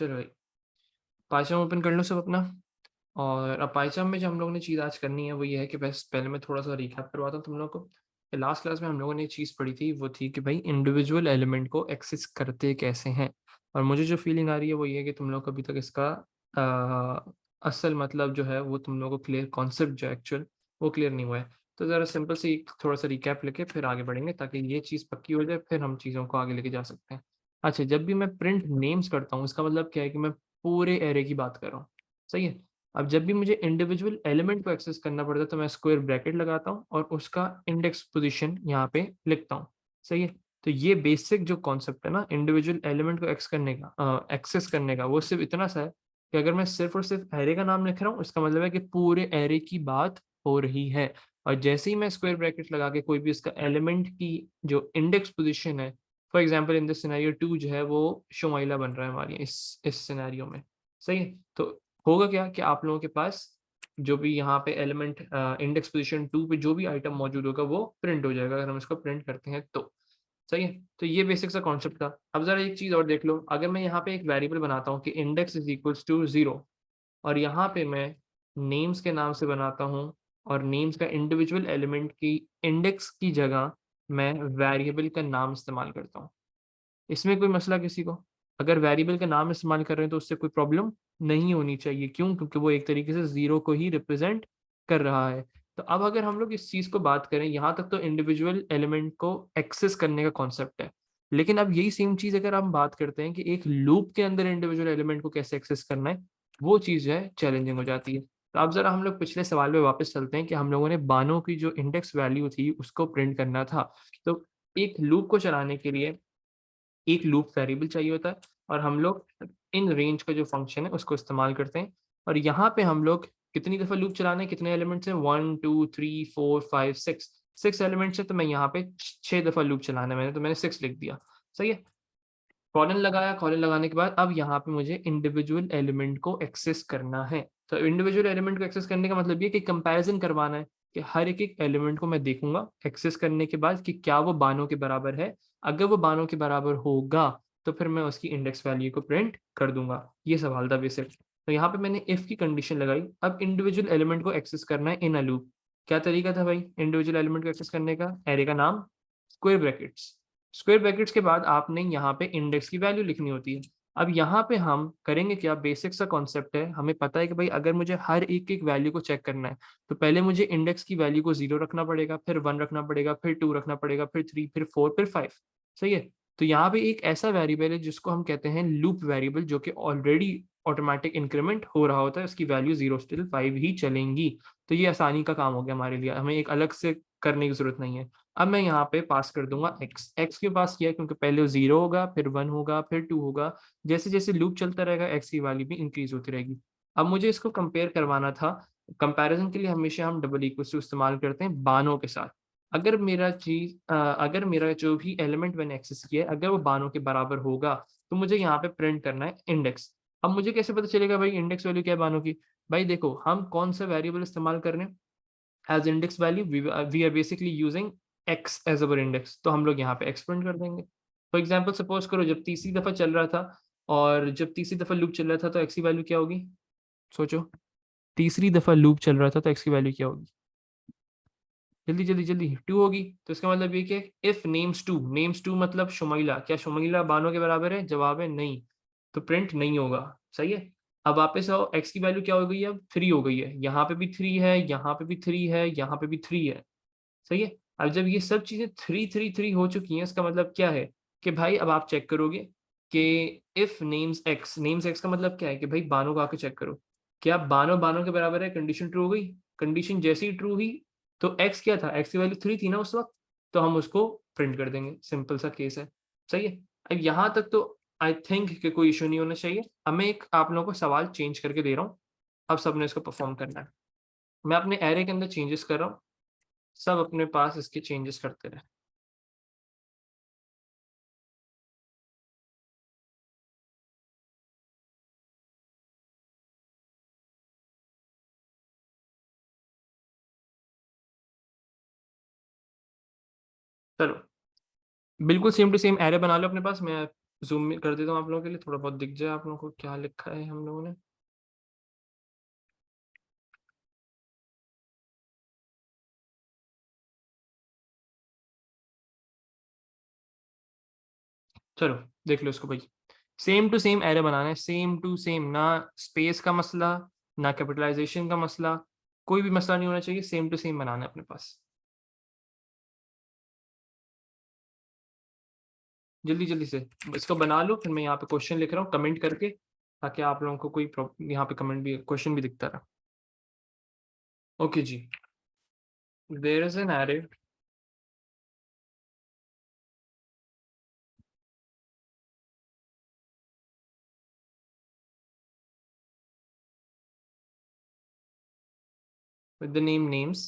चलो भाई, Python open कर लो सब अपना। और अब पाइथन में जो हम लोगों ने चीज़ आज करनी है वो ये है कि बस पहले मैं थोड़ा सा रिकैप करवाता हूँ तुम लोगों को। लास्ट क्लास में हम लोगों ने एक चीज़ पढ़ी थी, वो थी कि भाई इंडिविजुअल एलिमेंट को एक्सेस करते कैसे हैं। और मुझे जो फीलिंग आ रही है वो ये है कि तुम लोग को अभी तक इसका असल मतलब जो है वो तुम लोगों को क्लियर, कॉन्सेप्ट जो एक्चुअल वो क्लियर नहीं हुआ है। तो ज़रा सिंपल सी थोड़ा सा रिकैप लेके फिर आगे बढ़ेंगे, ताकि ये चीज़ पक्की हो जाए, फिर हम चीज़ों को आगे लेके जा सकते हैं। अच्छा, जब भी मैं प्रिंट नेम्स करता हूँ इसका मतलब क्या है कि मैं पूरे एरे की बात कर रहा हूँ। सही है। अब जब भी मुझे इंडिविजुअल एलिमेंट को एक्सेस करना पड़ता है तो मैं स्क्वायर ब्रैकेट लगाता हूँ और उसका इंडेक्स पोजीशन यहाँ पे लिखता हूँ। सही है। तो ये बेसिक जो कॉन्सेप्ट है ना इंडिविजुअल एलिमेंट को एक्सेस करने का, वो सिर्फ इतना सा है कि अगर मैं सिर्फ और सिर्फ एरे का नाम लिख रहा हूँ इसका मतलब है कि पूरे एरे की बात हो रही है। और जैसे ही मैं स्क्वायर ब्रैकेट लगा के कोई भी इसका एलिमेंट की जो इंडेक्स पोजीशन है, for example in this scenario 2 जो है वो शोमाइला बन रहा है हमारी इस सिनेरियो में। सही है। तो होगा क्या कि आप लोगों के पास जो भी यहाँ पे एलिमेंट इंडेक्स पोजीशन 2 पे जो भी आइटम मौजूद होगा वो प्रिंट हो जाएगा अगर हम इसको प्रिंट करते हैं तो। सही है। तो ये बेसिक सा कॉन्सेप्ट था। अब जरा एक चीज और देख लो, अगर मैं यहाँ पे एक वेरिएबल बनाता हूँ कि इंडेक्स इज इक्वल्स टू 0, और यहाँ पे मैं नेम्स के नाम से बनाता हूँ, और नेम्स का इंडिविजुअल एलिमेंट की इंडेक्स की जगह मैं वेरिएबल का नाम इस्तेमाल करता हूँ। इसमें कोई मसला किसी को? अगर वेरिएबल का नाम इस्तेमाल कर रहे हैं तो उससे कोई प्रॉब्लम नहीं होनी चाहिए। क्यों? क्योंकि वो एक तरीके से ज़ीरो को ही रिप्रेज़ेंट कर रहा है। तो अब अगर हम लोग इस चीज़ को बात करें, यहाँ तक तो इंडिविजुअल एलिमेंट को एक्सेस करने का कॉन्सेप्ट है। लेकिन अब यही सेम चीज़ अगर हम बात करते हैं कि एक लूप के अंदर इंडिविजुअल एलिमेंट को कैसे एक्सेस करना है, वो चीज़ जो है चैलेंजिंग हो जाती है। तो अब ज़रा हम लोग पिछले सवाल पे वापस चलते हैं कि हम लोगों ने बानों की जो इंडेक्स वैल्यू थी उसको प्रिंट करना था। तो एक लूप को चलाने के लिए एक लूप वेरिएबल चाहिए होता है, और हम लोग इन रेंज का जो फंक्शन है उसको इस्तेमाल करते हैं। और यहाँ पे हम लोग कितनी दफ़ा लूप चलाना है, कितने एलिमेंट्स हैं, 1 2 3 4 5 6, 6 एलिमेंट्स है। तो मैं यहाँ पे 6 दफ़ा लूप चलाना है मैंने, तो मैंने 6 लिख दिया। सही है। कॉलन लगाया, कॉलन लगाने के बाद अब यहाँ पे मुझे इंडिविजुअल एलिमेंट को एक्सेस करना है। तो इंडिविजुअल एलिमेंट को एक्सेस करने का मतलब ये कि कंपैरिजन करवाना है कि हर एक एलिमेंट को मैं देखूंगा एक्सेस करने के बाद कि क्या वो बानों के बराबर है। अगर वो बानों के बराबर होगा तो फिर मैं उसकी इंडेक्स वैल्यू को प्रिंट कर दूंगा। ये सवाल था बेसिक। तो यहाँ पे मैंने इफ की कंडीशन लगाई। अब इंडिविजुअल एलिमेंट को एक्सेस करना है इन अ लूप। क्या तरीका था भाई इंडिविजुअल एलिमेंट को एक्सेस करने का? एरे का नाम, स्क्वायर ब्रैकेट्स, स्क्वायर ब्रैकेट्स के बाद आपने यहाँ पे इंडेक्स की वैल्यू लिखनी होती है। अब यहाँ पे हम करेंगे क्या, बेसिक सा कॉन्सेप्ट है, हमें पता है कि भाई अगर मुझे हर एक एक वैल्यू को चेक करना है तो पहले मुझे इंडेक्स की वैल्यू को 0 रखना पड़ेगा, फिर 1 रखना पड़ेगा, फिर 2 रखना पड़ेगा, फिर 3, फिर 4, फिर 5। सही है। तो यहाँ पे एक ऐसा वेरिएबल है जिसको हम कहते हैं लूप वेरिएबल, जो कि ऑलरेडी ऑटोमेटिक इंक्रीमेंट हो रहा होता है, उसकी वैल्यू 0 स्टिल 5 ही चलेंगी। तो ये आसानी का काम हो गया हमारे लिए, हमें एक अलग से करने की जरूरत नहीं है। अब मैं यहाँ पे पास कर दूंगा एक्स। एक्स क्यों पास किया? क्योंकि पहले 0 होगा, फिर 1 होगा, फिर 2 होगा। जैसे जैसे लूप चलता रहेगा एक्स की वैल्यू भी इंक्रीज होती रहेगी। अब मुझे इसको कंपेयर करवाना था। कंपैरिजन के लिए हमेशा हम डबल इक्वल टू इस्तेमाल करते हैं बानों के साथ। अगर मेरा जो भी एलिमेंट मैंने एक्सेस किया है अगर वो बानों के बराबर होगा तो मुझे यहाँ पे प्रिंट करना है इंडेक्स। अब मुझे कैसे पता चलेगा भाई इंडेक्स वैल्यू क्या है बानों की? भाई देखो, हम कौन सा वेरिएबल इस्तेमाल कर रहे हैं as index value? We are basically using X as our index, तो हम लोग यहाँ पे एक्स प्रिंट कर देंगे। फॉर एग्जाम्पल सपोज करो जब तीसरी दफा चल रहा था, और जब तीसरी दफा लूप चल रहा था तो एक्स की वैल्यू क्या होगी? सोचो, तीसरी दफा लूप चल रहा था तो एक्स की वैल्यू क्या होगी? जल्दी जल्दी जल्दी, 2 होगी। तो इसका मतलब ये कि इफ नेम्स 2, नेम्स 2 मतलब शुमैला, क्या शुमैला बानों के बराबर है? जवाब है नहीं, तो प्रिंट नहीं होगा। सही है। अब वापस आओ, एक्स की वैल्यू क्या हो गई है? अब 3 हो गई है। यहाँ पे भी 3 है, यहाँ पे भी 3 है, यहाँ पे भी 3 है। सही है। अब जब ये सब चीजें 3 3 3 हो चुकी हैं, इसका मतलब क्या है कि भाई अब आप चेक करोगे कि इफ नेम्स एक्स का मतलब क्या है कि भाई बानों को आके चेक करो, क्या बानों बानों के बराबर है? कंडीशन ट्रू हो गई। कंडीशन जैसे ही ट्रू हुई तो एक्स क्या था? एक्स की वैल्यू 3 थी ना उस वक्त, तो हम उसको प्रिंट कर देंगे। सिंपल सा केस है। सही है। अब यहाँ तक तो आई थिंक कि कोई इशू नहीं होना चाहिए। अब मैं एक आप लोगों को सवाल चेंज करके दे रहा हूँ। अब सबने इसको परफॉर्म करना है। मैं अपने एरे के अंदर चेंजेस कर रहा हूँ, सब अपने पास इसके चेंजेस करते रहे। चलो, बिल्कुल सेम टू सेम एरे बना लो अपने पास। मैं जूम कर देता हूँ आप लोगों के लिए, थोड़ा बहुत दिख जाए आप लोगों को क्या लिखा है हम लोगों ने। चलो देख लो इसको भाई। सेम टू सेम एरे बनाना है, सेम टू सेम, ना स्पेस का मसला, ना कैपिटलाइजेशन का मसला, कोई भी मसला नहीं होना चाहिए, सेम टू सेम बनाना है अपने पास। जल्दी जल्दी से इसको बना लो, फिर मैं यहाँ पे क्वेश्चन लिख रहा हूँ कमेंट करके, ताकि आप लोगों को कोई यहाँ पे कमेंट भी, क्वेश्चन भी दिखता रहा। ओके जी। There is an array with the name names.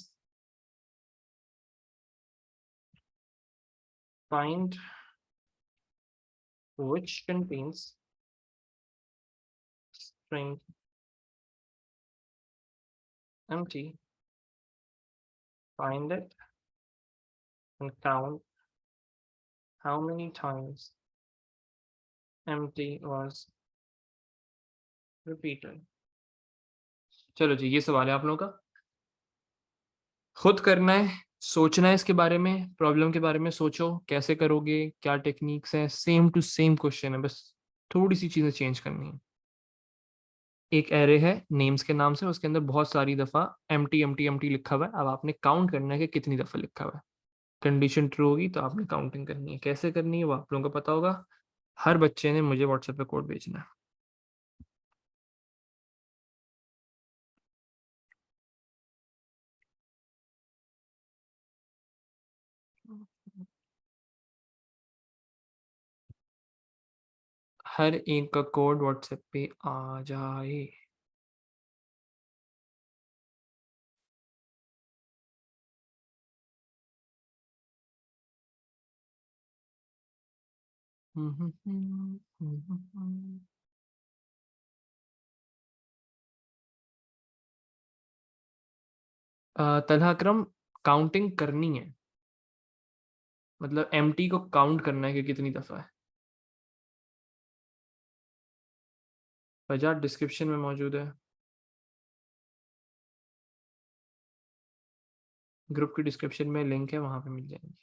Find which contains string empty. Find it and count how many times empty was repeated. चलो जी, ये सवाल है आप लोगों का, खुद करना है, सोचना है इसके बारे में, प्रॉब्लम के बारे में सोचो कैसे करोगे, क्या टेक्निक्स हैं, सेम टू सेम क्वेश्चन है, बस थोड़ी सी चीजें चेंज करनी है। एक एरे है नेम्स के नाम से, उसके अंदर बहुत सारी दफा एम्प्टी एम्प्टी एम्प्टी लिखा हुआ है, अब आपने काउंट करना है कि कितनी दफा लिखा हुआ है। कंडीशन ट्रू होगी तो आपने काउंटिंग करनी है, कैसे करनी है वो आप लोगों को पता होगा। हर बच्चे ने मुझे व्हाट्सएप पे कोड भेजना है। हर एक का कोड व्हाट्सएप पे आ जाए। तलहा अकरम, काउंटिंग करनी है, मतलब एम्प्टी को काउंट करना है कि कितनी दफा है। वजह डिस्क्रिप्शन में मौजूद है, ग्रुप की डिस्क्रिप्शन में लिंक है, वहां पे मिल जाएंगी।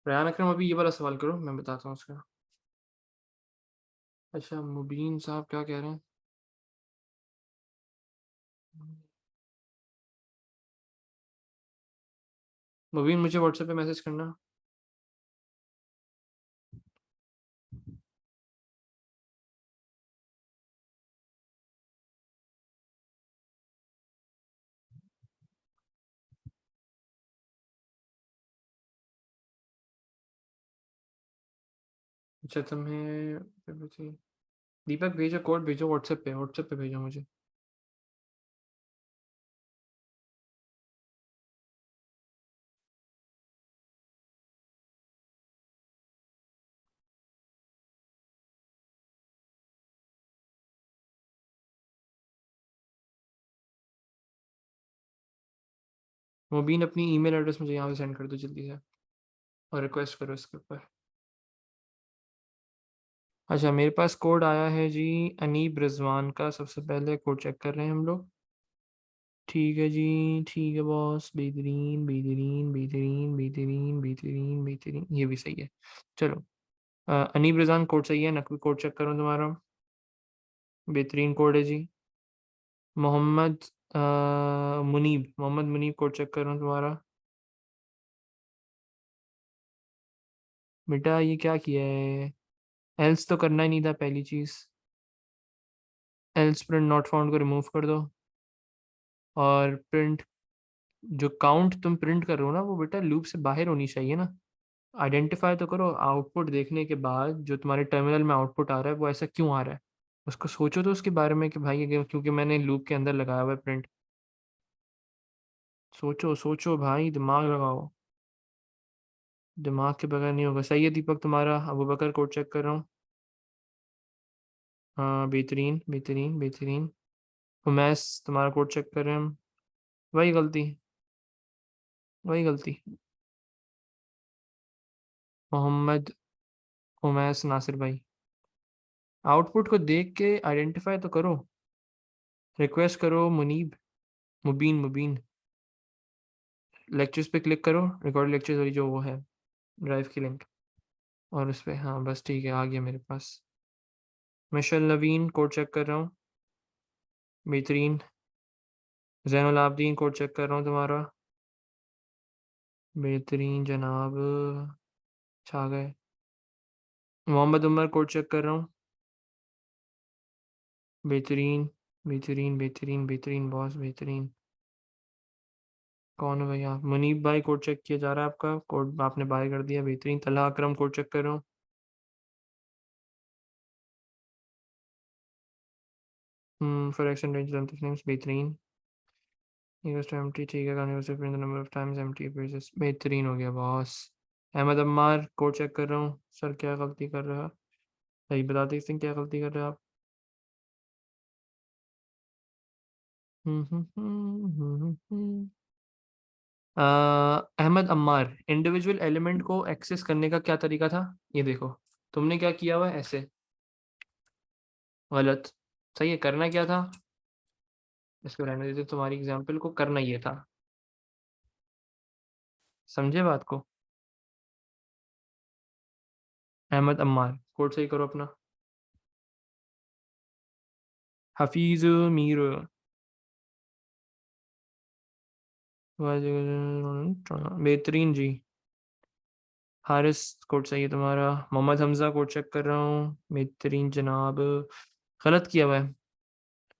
रयान अकरम, अभी ये वाला सवाल करो, मैं बताता हूँ उसका। अच्छा, मुबीन साहब क्या कह रहे हैं? मुबीन मुझे व्हाट्सएप पे मैसेज करना। अच्छा तुम्हें, दीपक भेजो, कोड भेजो व्हाट्सएप पे, व्हाट्सएप पे भेजो मुझे। मुबीन अपनी ईमेल एड्रेस मुझे यहाँ पे सेंड कर दो जल्दी से, और रिक्वेस्ट करो इसके ऊपर। अच्छा मेरे पास कोड आया है जी, अनीब रिजवान का, सबसे पहले कोड चेक कर रहे हैं हम लोग। ठीक है जी, ठीक है बॉस, बेहतरीन बेहतरीन बेहतरीन बेहतरीन बेहतरीन बेहतरीन, ये भी सही है। चलो, अनीब रिजवान कोड सही है, नकवी कोड चेक करो तुम्हारा, बेहतरीन कोड है जी। मोहम्मद मुनीब, मोहम्मद मुनीब कोड चेक करो तुम्हारा। बेटा ये क्या किया है, एल्स तो करना ही नहीं था पहली चीज़, एल्स प्रिंट नॉट फाउंड को रिमूव कर दो, और प्रिंट, जो काउंट तुम प्रिंट कर रहे हो ना वो बेटा लूप से बाहर होनी चाहिए ना। आइडेंटिफाई तो करो, आउटपुट देखने के बाद जो तुम्हारे टर्मिनल में आउटपुट आ रहा है वो ऐसा क्यों आ रहा है। उसको सोचो तो उसके बारे में कि भाई ये क्योंकि मैंने लूप के अंदर लगाया हुआ है प्रिंट। सोचो सोचो भाई, दिमाग लगाओ। दिमाग के बगैर नहीं होगा। सही है दीपक तुम्हारा। अबू बकर कोड चेक कर रहा हूँ। हाँ बेहतरीन बेहतरीन बेहतरीन। उमैस तुम्हारा कोड चेक कर रहे हैं हम। वही गलती, वही गलती। मोहम्मद उमैस नासिर भाई। आउटपुट को देख के आइडेंटिफाई तो करो। रिक्वेस्ट करो मुनीब, मुबीन मुबीन। लेक्चर्स पे क्लिक करो, रिकॉर्ड लेक्चर्स वाली जो वो है ड्राइव की लिंक, और उस पर हाँ बस ठीक है, आ गया मेरे पास। मिशेल नवीन कोड चेक कर रहा हूँ। बेहतरीन। जैनुल आबदीन कोड चेक कर रहा हूँ तुम्हारा। बेहतरीन जनाब, छा गए। मोहम्मद उमर कोड चेक कर रहा हूँ। बेहतरीन बेहतरीन बेहतरीन बेहतरीन बॉस बेहतरीन। कौन हो भैया? मुनीब भाई कोड चेक किया जा रहा है आपका, कोड आपने बाय कर दिया। बेहतरीन। तलहा अकरम कोड चेक कर रहा हूँ। फॉर एक्शन रेंज बेहतरीन। equals to empty, ठीक है। can use it in the number of times empty appears। बेहतरीन हो गया boss. Ahmed Ammar code check कर रहा हूँ। सर क्या गलती कर रहे हो आप? सही बताते सिंह, क्या गलती कर रहे हो आप? अहमद अम्मार, इंडिविजुअल एलिमेंट को एक्सेस करने का क्या तरीका था? ये देखो, तुमने क्या किया हुआ है ऐसे, गलत। सही है, करना क्या था? इसको रहने देते, तुम्हारी एग्जाम्पल को करना ये था। समझे बात को? अहमद अम्मार कोड सही करो अपना। हफीज मीर, बेहतरीन जी। हारिस कोड सही है तुम्हारा। मोहम्मद हमजा कोड चेक कर रहा हूँ। बेहतरीन जनाब। गलत किया हुआ है।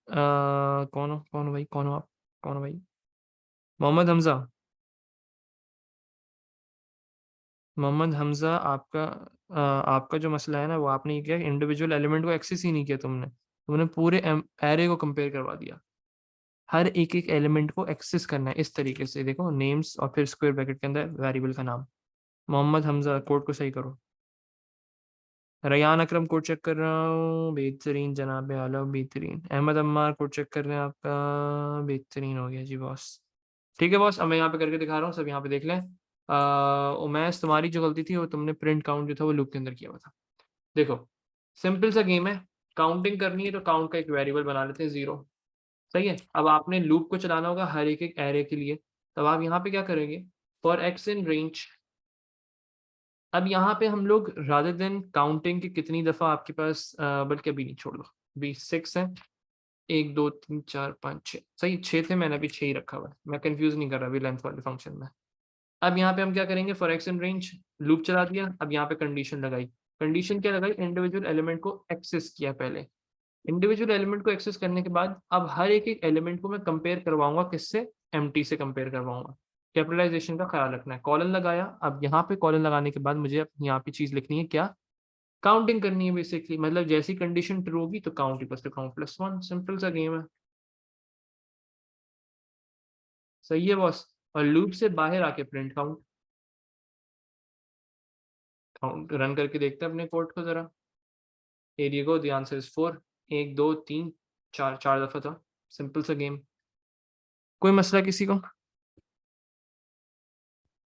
कौन हो भाई, कौन हो आप? कौन हो भाई? मोहम्मद हमजा। मोहम्मद हमजा आपका आपका जो मसला है ना, वो आपने ये किया, इंडिविजुअल एलिमेंट को एक्सेस ही नहीं किया तुमने। तुमने पूरे एरे को कंपेयर करवा दिया। हर एक एक एलिमेंट को एक्सेस करना है इस तरीके से। देखो, नेम्स और फिर स्क्वायर ब्रैकेट के अंदर वेरिएबल का नाम। मोहम्मद हमजा कोड को सही करो। रयान अकरम कोड चेक कर रहा हूँ। बेहतरीन जनाब आलम, बेहतरीन। अहमद अम्मार कोड चेक कर रहे हैं आपका। बेहतरीन हो गया जी बॉस। ठीक है बॉस, अब मैं यहाँ पे करके दिखा रहा हूँ, सब यहाँ पे देख लें। उमैस, तुम्हारी जो गलती थी वो तुमने प्रिंट काउंट जो था वो लूप के अंदर किया हुआ था। देखो, सिंपल सा गेम है। काउंटिंग करनी है तो काउंट का एक वेरिएबल बना लेते हैं 0। सही है। अब आपने लूप को चलाना होगा हर एक एक एरे के लिए। तब आप यहाँ पे क्या करेंगे? For x in range. अब यहाँ पे हम लोग रादर देन काउंटिंग की कितनी दफा आपके पास बल्कि अभी नहीं, छोड़ दो। अभी 6 है। 1 2 3 4 5 6, सही 6 थे, मैंने अभी 6 ही रखा हुआ है। मैं कंफ्यूज नहीं कर रहा अभी लेंथ वाले फंक्शन में। अब यहाँ पे हम क्या करेंगे? For x in range, loop चला दिया। अब यहाँ पे कंडीशन लगाई। कंडीशन क्या लगाई? इंडिविजुअल एलिमेंट को एक्सेस किया पहले। इंडिविजुअल एलिमेंट को एक्सेस करने के बाद अब हर एक एक एलिमेंट को मैं कंपेयर करवाऊंगा किससे? एम्प्टी से कंपेयर करवाऊंगा। कैपिटलाइजेशन का ख्याल रखना है। कॉलन लगाया। अब यहाँ पे कॉलन लगाने के बाद मुझे अब यहाँ पे चीज लिखनी है क्या? काउंटिंग करनी है बेसिकली। मतलब जैसी कंडीशन ट्रू होगी तो count equal to count plus 1। Simple सा गेम है। सही है बॉस। और लूप से बाहर आके प्रिंट काउंट। काउंट रन करके देखते हैं अपने कोड को जरा। एरिया को द आंसर इज 4। 1 2 3 4, 4 दफा था। सिंपल सा गेम। कोई मसला किसी को?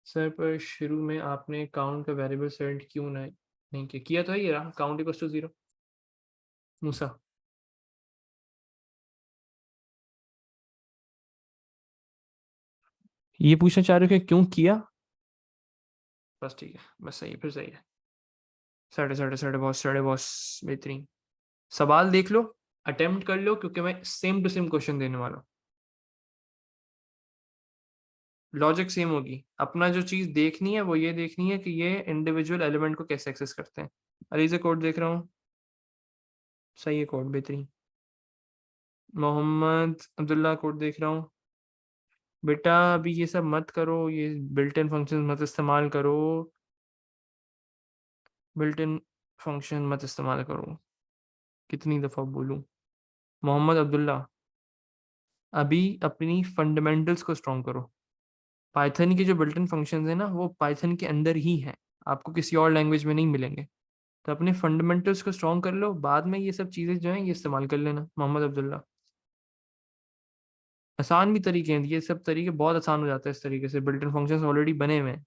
सर पर शुरू में आपने काउंट का वेरिएबल सेट क्यों नहीं किया? किया तो है, ये रहा काउंट इक्वल टू 0। मूसा, ये पूछना चाह रहे हो कि क्यों किया? बस ठीक है, बस सही है, फिर सही है। साढ़े साढ़े साढ़े बॉस, साढ़े बॉस। बेहतरीन। सवाल देख लो, अटेम्प्ट कर लो, क्योंकि मैं सेम टू सेम क्वेश्चन देने वाला हूँ। लॉजिक सेम होगी। अपना जो चीज देखनी है वो ये देखनी है कि ये इंडिविजुअल एलिमेंट को कैसे एक्सेस करते हैं। अली से कोड देख रहा हूँ। सही है कोड, बेहतरीन। मोहम्मद अब्दुल्ला कोड देख रहा हूँ। बेटा अभी ये सब मत करो, ये बिल्ट इन फंक्शन मत इस्तेमाल करो। बिल्ट इन फंक्शन मत इस्तेमाल करो। कितनी दफ़ा बोलूँ? मोहम्मद अब्दुल्ला, अभी अपनी फंडामेंटल्स को स्ट्रॉन्ग करो। पाइथन के जो बिल्ट इन फंक्शंस हैं ना, वो पाइथन के अंदर ही हैं, आपको किसी और लैंग्वेज में नहीं मिलेंगे। तो अपने फंडामेंटल्स को स्ट्रॉन्ग कर लो, बाद में ये सब चीज़ें जो हैं ये इस्तेमाल कर लेना। मोहम्मद अब्दुल्ला, आसान भी तरीके हैं, ये सब तरीके बहुत आसान हो जाता है इस तरीके से। बिल्ट इन फंक्शंस ऑलरेडी बने हुए हैं,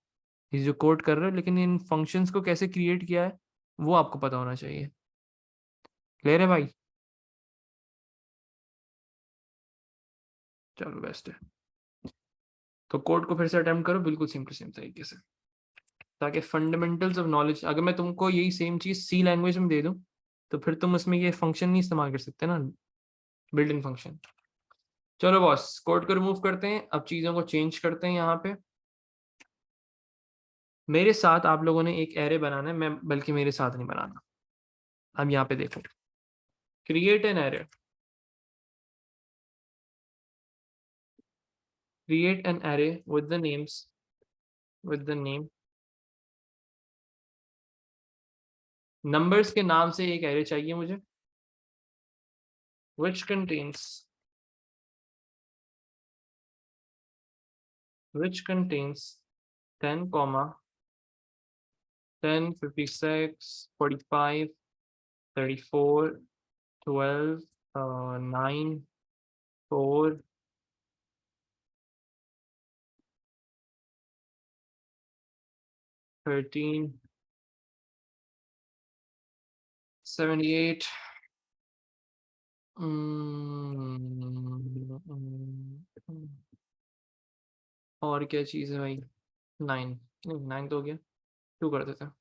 ये जो कोड कर रहे हो, लेकिन इन फंक्शंस को कैसे क्रिएट किया है वो आपको पता होना चाहिए। क्लियर है भाई? चलो बेस्ट है। तो कोड को फिर से अटेम्प्ट करो बिल्कुल सेम टू सेम तरीके से, ताकि फंडामेंटल्स ऑफ नॉलेज, अगर मैं तुमको यही सेम चीज़ सी लैंग्वेज में दे दूँ तो फिर तुम उसमें ये फंक्शन नहीं इस्तेमाल कर सकते ना, बिल्ट इन फंक्शन। चलो बॉस, कोड को रिमूव करते हैं, अब चीज़ों को चेंज करते हैं। यहाँ पे मेरे साथ आप लोगों ने एक एरे बनाना है, मैं बल्कि मेरे साथ नहीं बनाना। अब यहाँ पे देखो, create an array, create an array with the names, with the name, numbers के नाम से एक एरे चाहिए मुझे, which contains, which contains 10 comma 10 56 45 34 12 9 4 13 78 और क्या चीज़ है भाई? 9, नहीं 9 तो हो गया, 2 कर देते हैं।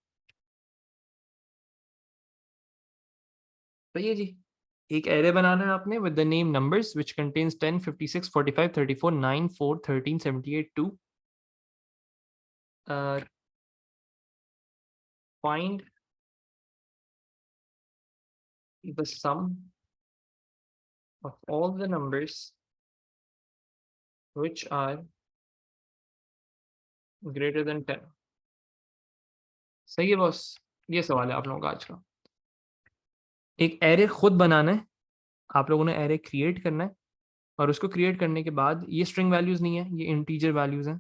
सही है जी। एक एरे बनाना है आपने with the name numbers which contains 10 56 45 34 9 4 13 78 2। Find the sum of all the numbers which are greater than 10। सही है बॉस, ये सवाल है आप लोगों का आज का। एक एरे खुद बनाना है, आप लोगों ने एरे क्रिएट करना है, और उसको क्रिएट करने के बाद ये स्ट्रिंग वैल्यूज नहीं है, ये इंटीजर वैल्यूज हैं।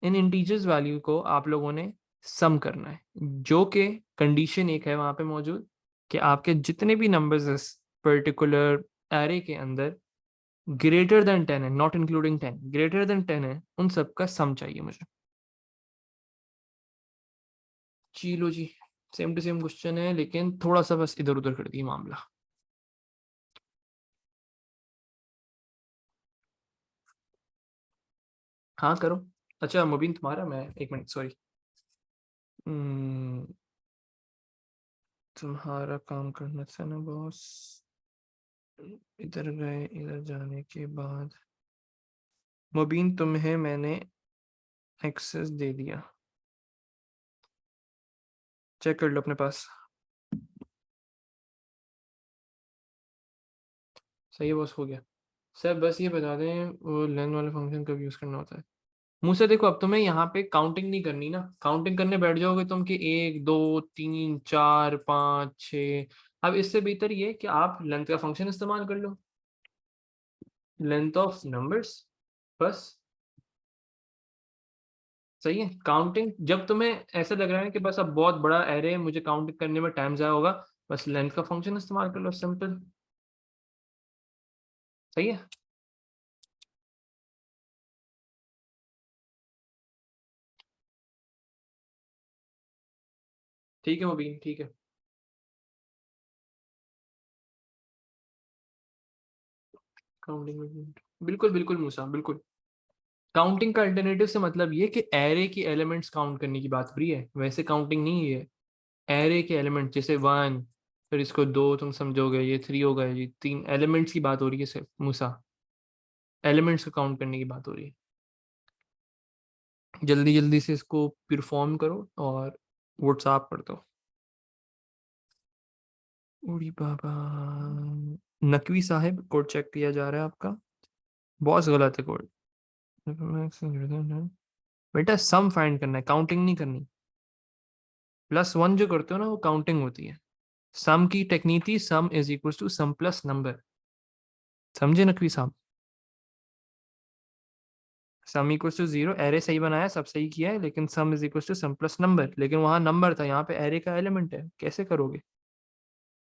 इन इंटीजर्स वैल्यू को आप लोगों ने सम करना है, जो कि कंडीशन एक है वहां पे मौजूद कि आपके जितने भी नंबर्स इस पर्टिकुलर एरे के अंदर ग्रेटर देन 10 है, नॉट इंक्लूडिंग 10, ग्रेटर देन 10 है, उन सब का सम चाहिए मुझे। चलो जी, सेम टू सेम क्वेश्चन है, लेकिन थोड़ा सा बस इधर उधर कर दिए मामला। हाँ करो। अच्छा मुबीन तुम्हारा, मैं एक मिनट सॉरी, तुम्हारा काम करना था ना बॉस। इधर गए, इधर जाने के बाद मुबीन तुम्हें मैंने एक्सेस दे दिया, चेक कर लो अपने पास। सही है बॉस, हो गया। सर बस ये बता दें वो लेन वाला फंक्शन कब यूज करना होता है। मुंह से देखो, अब तुम्हें यहाँ पे काउंटिंग नहीं करनी ना, काउंटिंग करने बैठ जाओगे तुम कि 1 2 3 4 5 6। अब इससे बेहतर ये कि आप लेंथ का फंक्शन इस्तेमाल कर लो, लेंथ ऑफ नंबर्स, बस। सही है। काउंटिंग जब तुम्हें ऐसा लग रहा है कि बस अब बहुत बड़ा एरे है, मुझे काउंटिंग करने में टाइम ज़ाया होगा, बस लेंथ का फंक्शन इस्तेमाल कर लो, सिंपल। सही है। ठीक है मुबीन, ठीक है। काउंटिंग में बिल्कुल बिल्कुल मूसा, बिल्कुल। काउंटिंग का अल्टरनेटिव से मतलब ये कि एरे की एलिमेंट्स काउंट करने की बात हो रही है, वैसे काउंटिंग नहीं है। एरे के एलिमेंट जैसे 1, फिर इसको 2 तुम समझोगे, ये 3 हो गए जी, 3 एलिमेंट्स की बात हो रही है सिर्फ मूसा, एलिमेंट्स को काउंट करने की बात हो रही है। जल्दी जल्दी से इसको परफॉर्म करो और व्हाट्सएप कर दो। उड़ी बाबा, नकवी साहिब कोड चेक किया जा रहा है आपका, बहुत गलत है कोड। बेटा सम फाइंड करना है, काउंटिंग नहीं करनी। +1 जो करते हो ना वो काउंटिंग होती है। सम की टेक्निक थी sum is equal to sum plus number, समझे नकवी साहब? Sum equal to zero, array सही बनाया, सब सही किया है, लेकिन sum is equal to sum plus number, लेकिन वहां नंबर था, यहाँ पे एरे का एलिमेंट है, कैसे करोगे?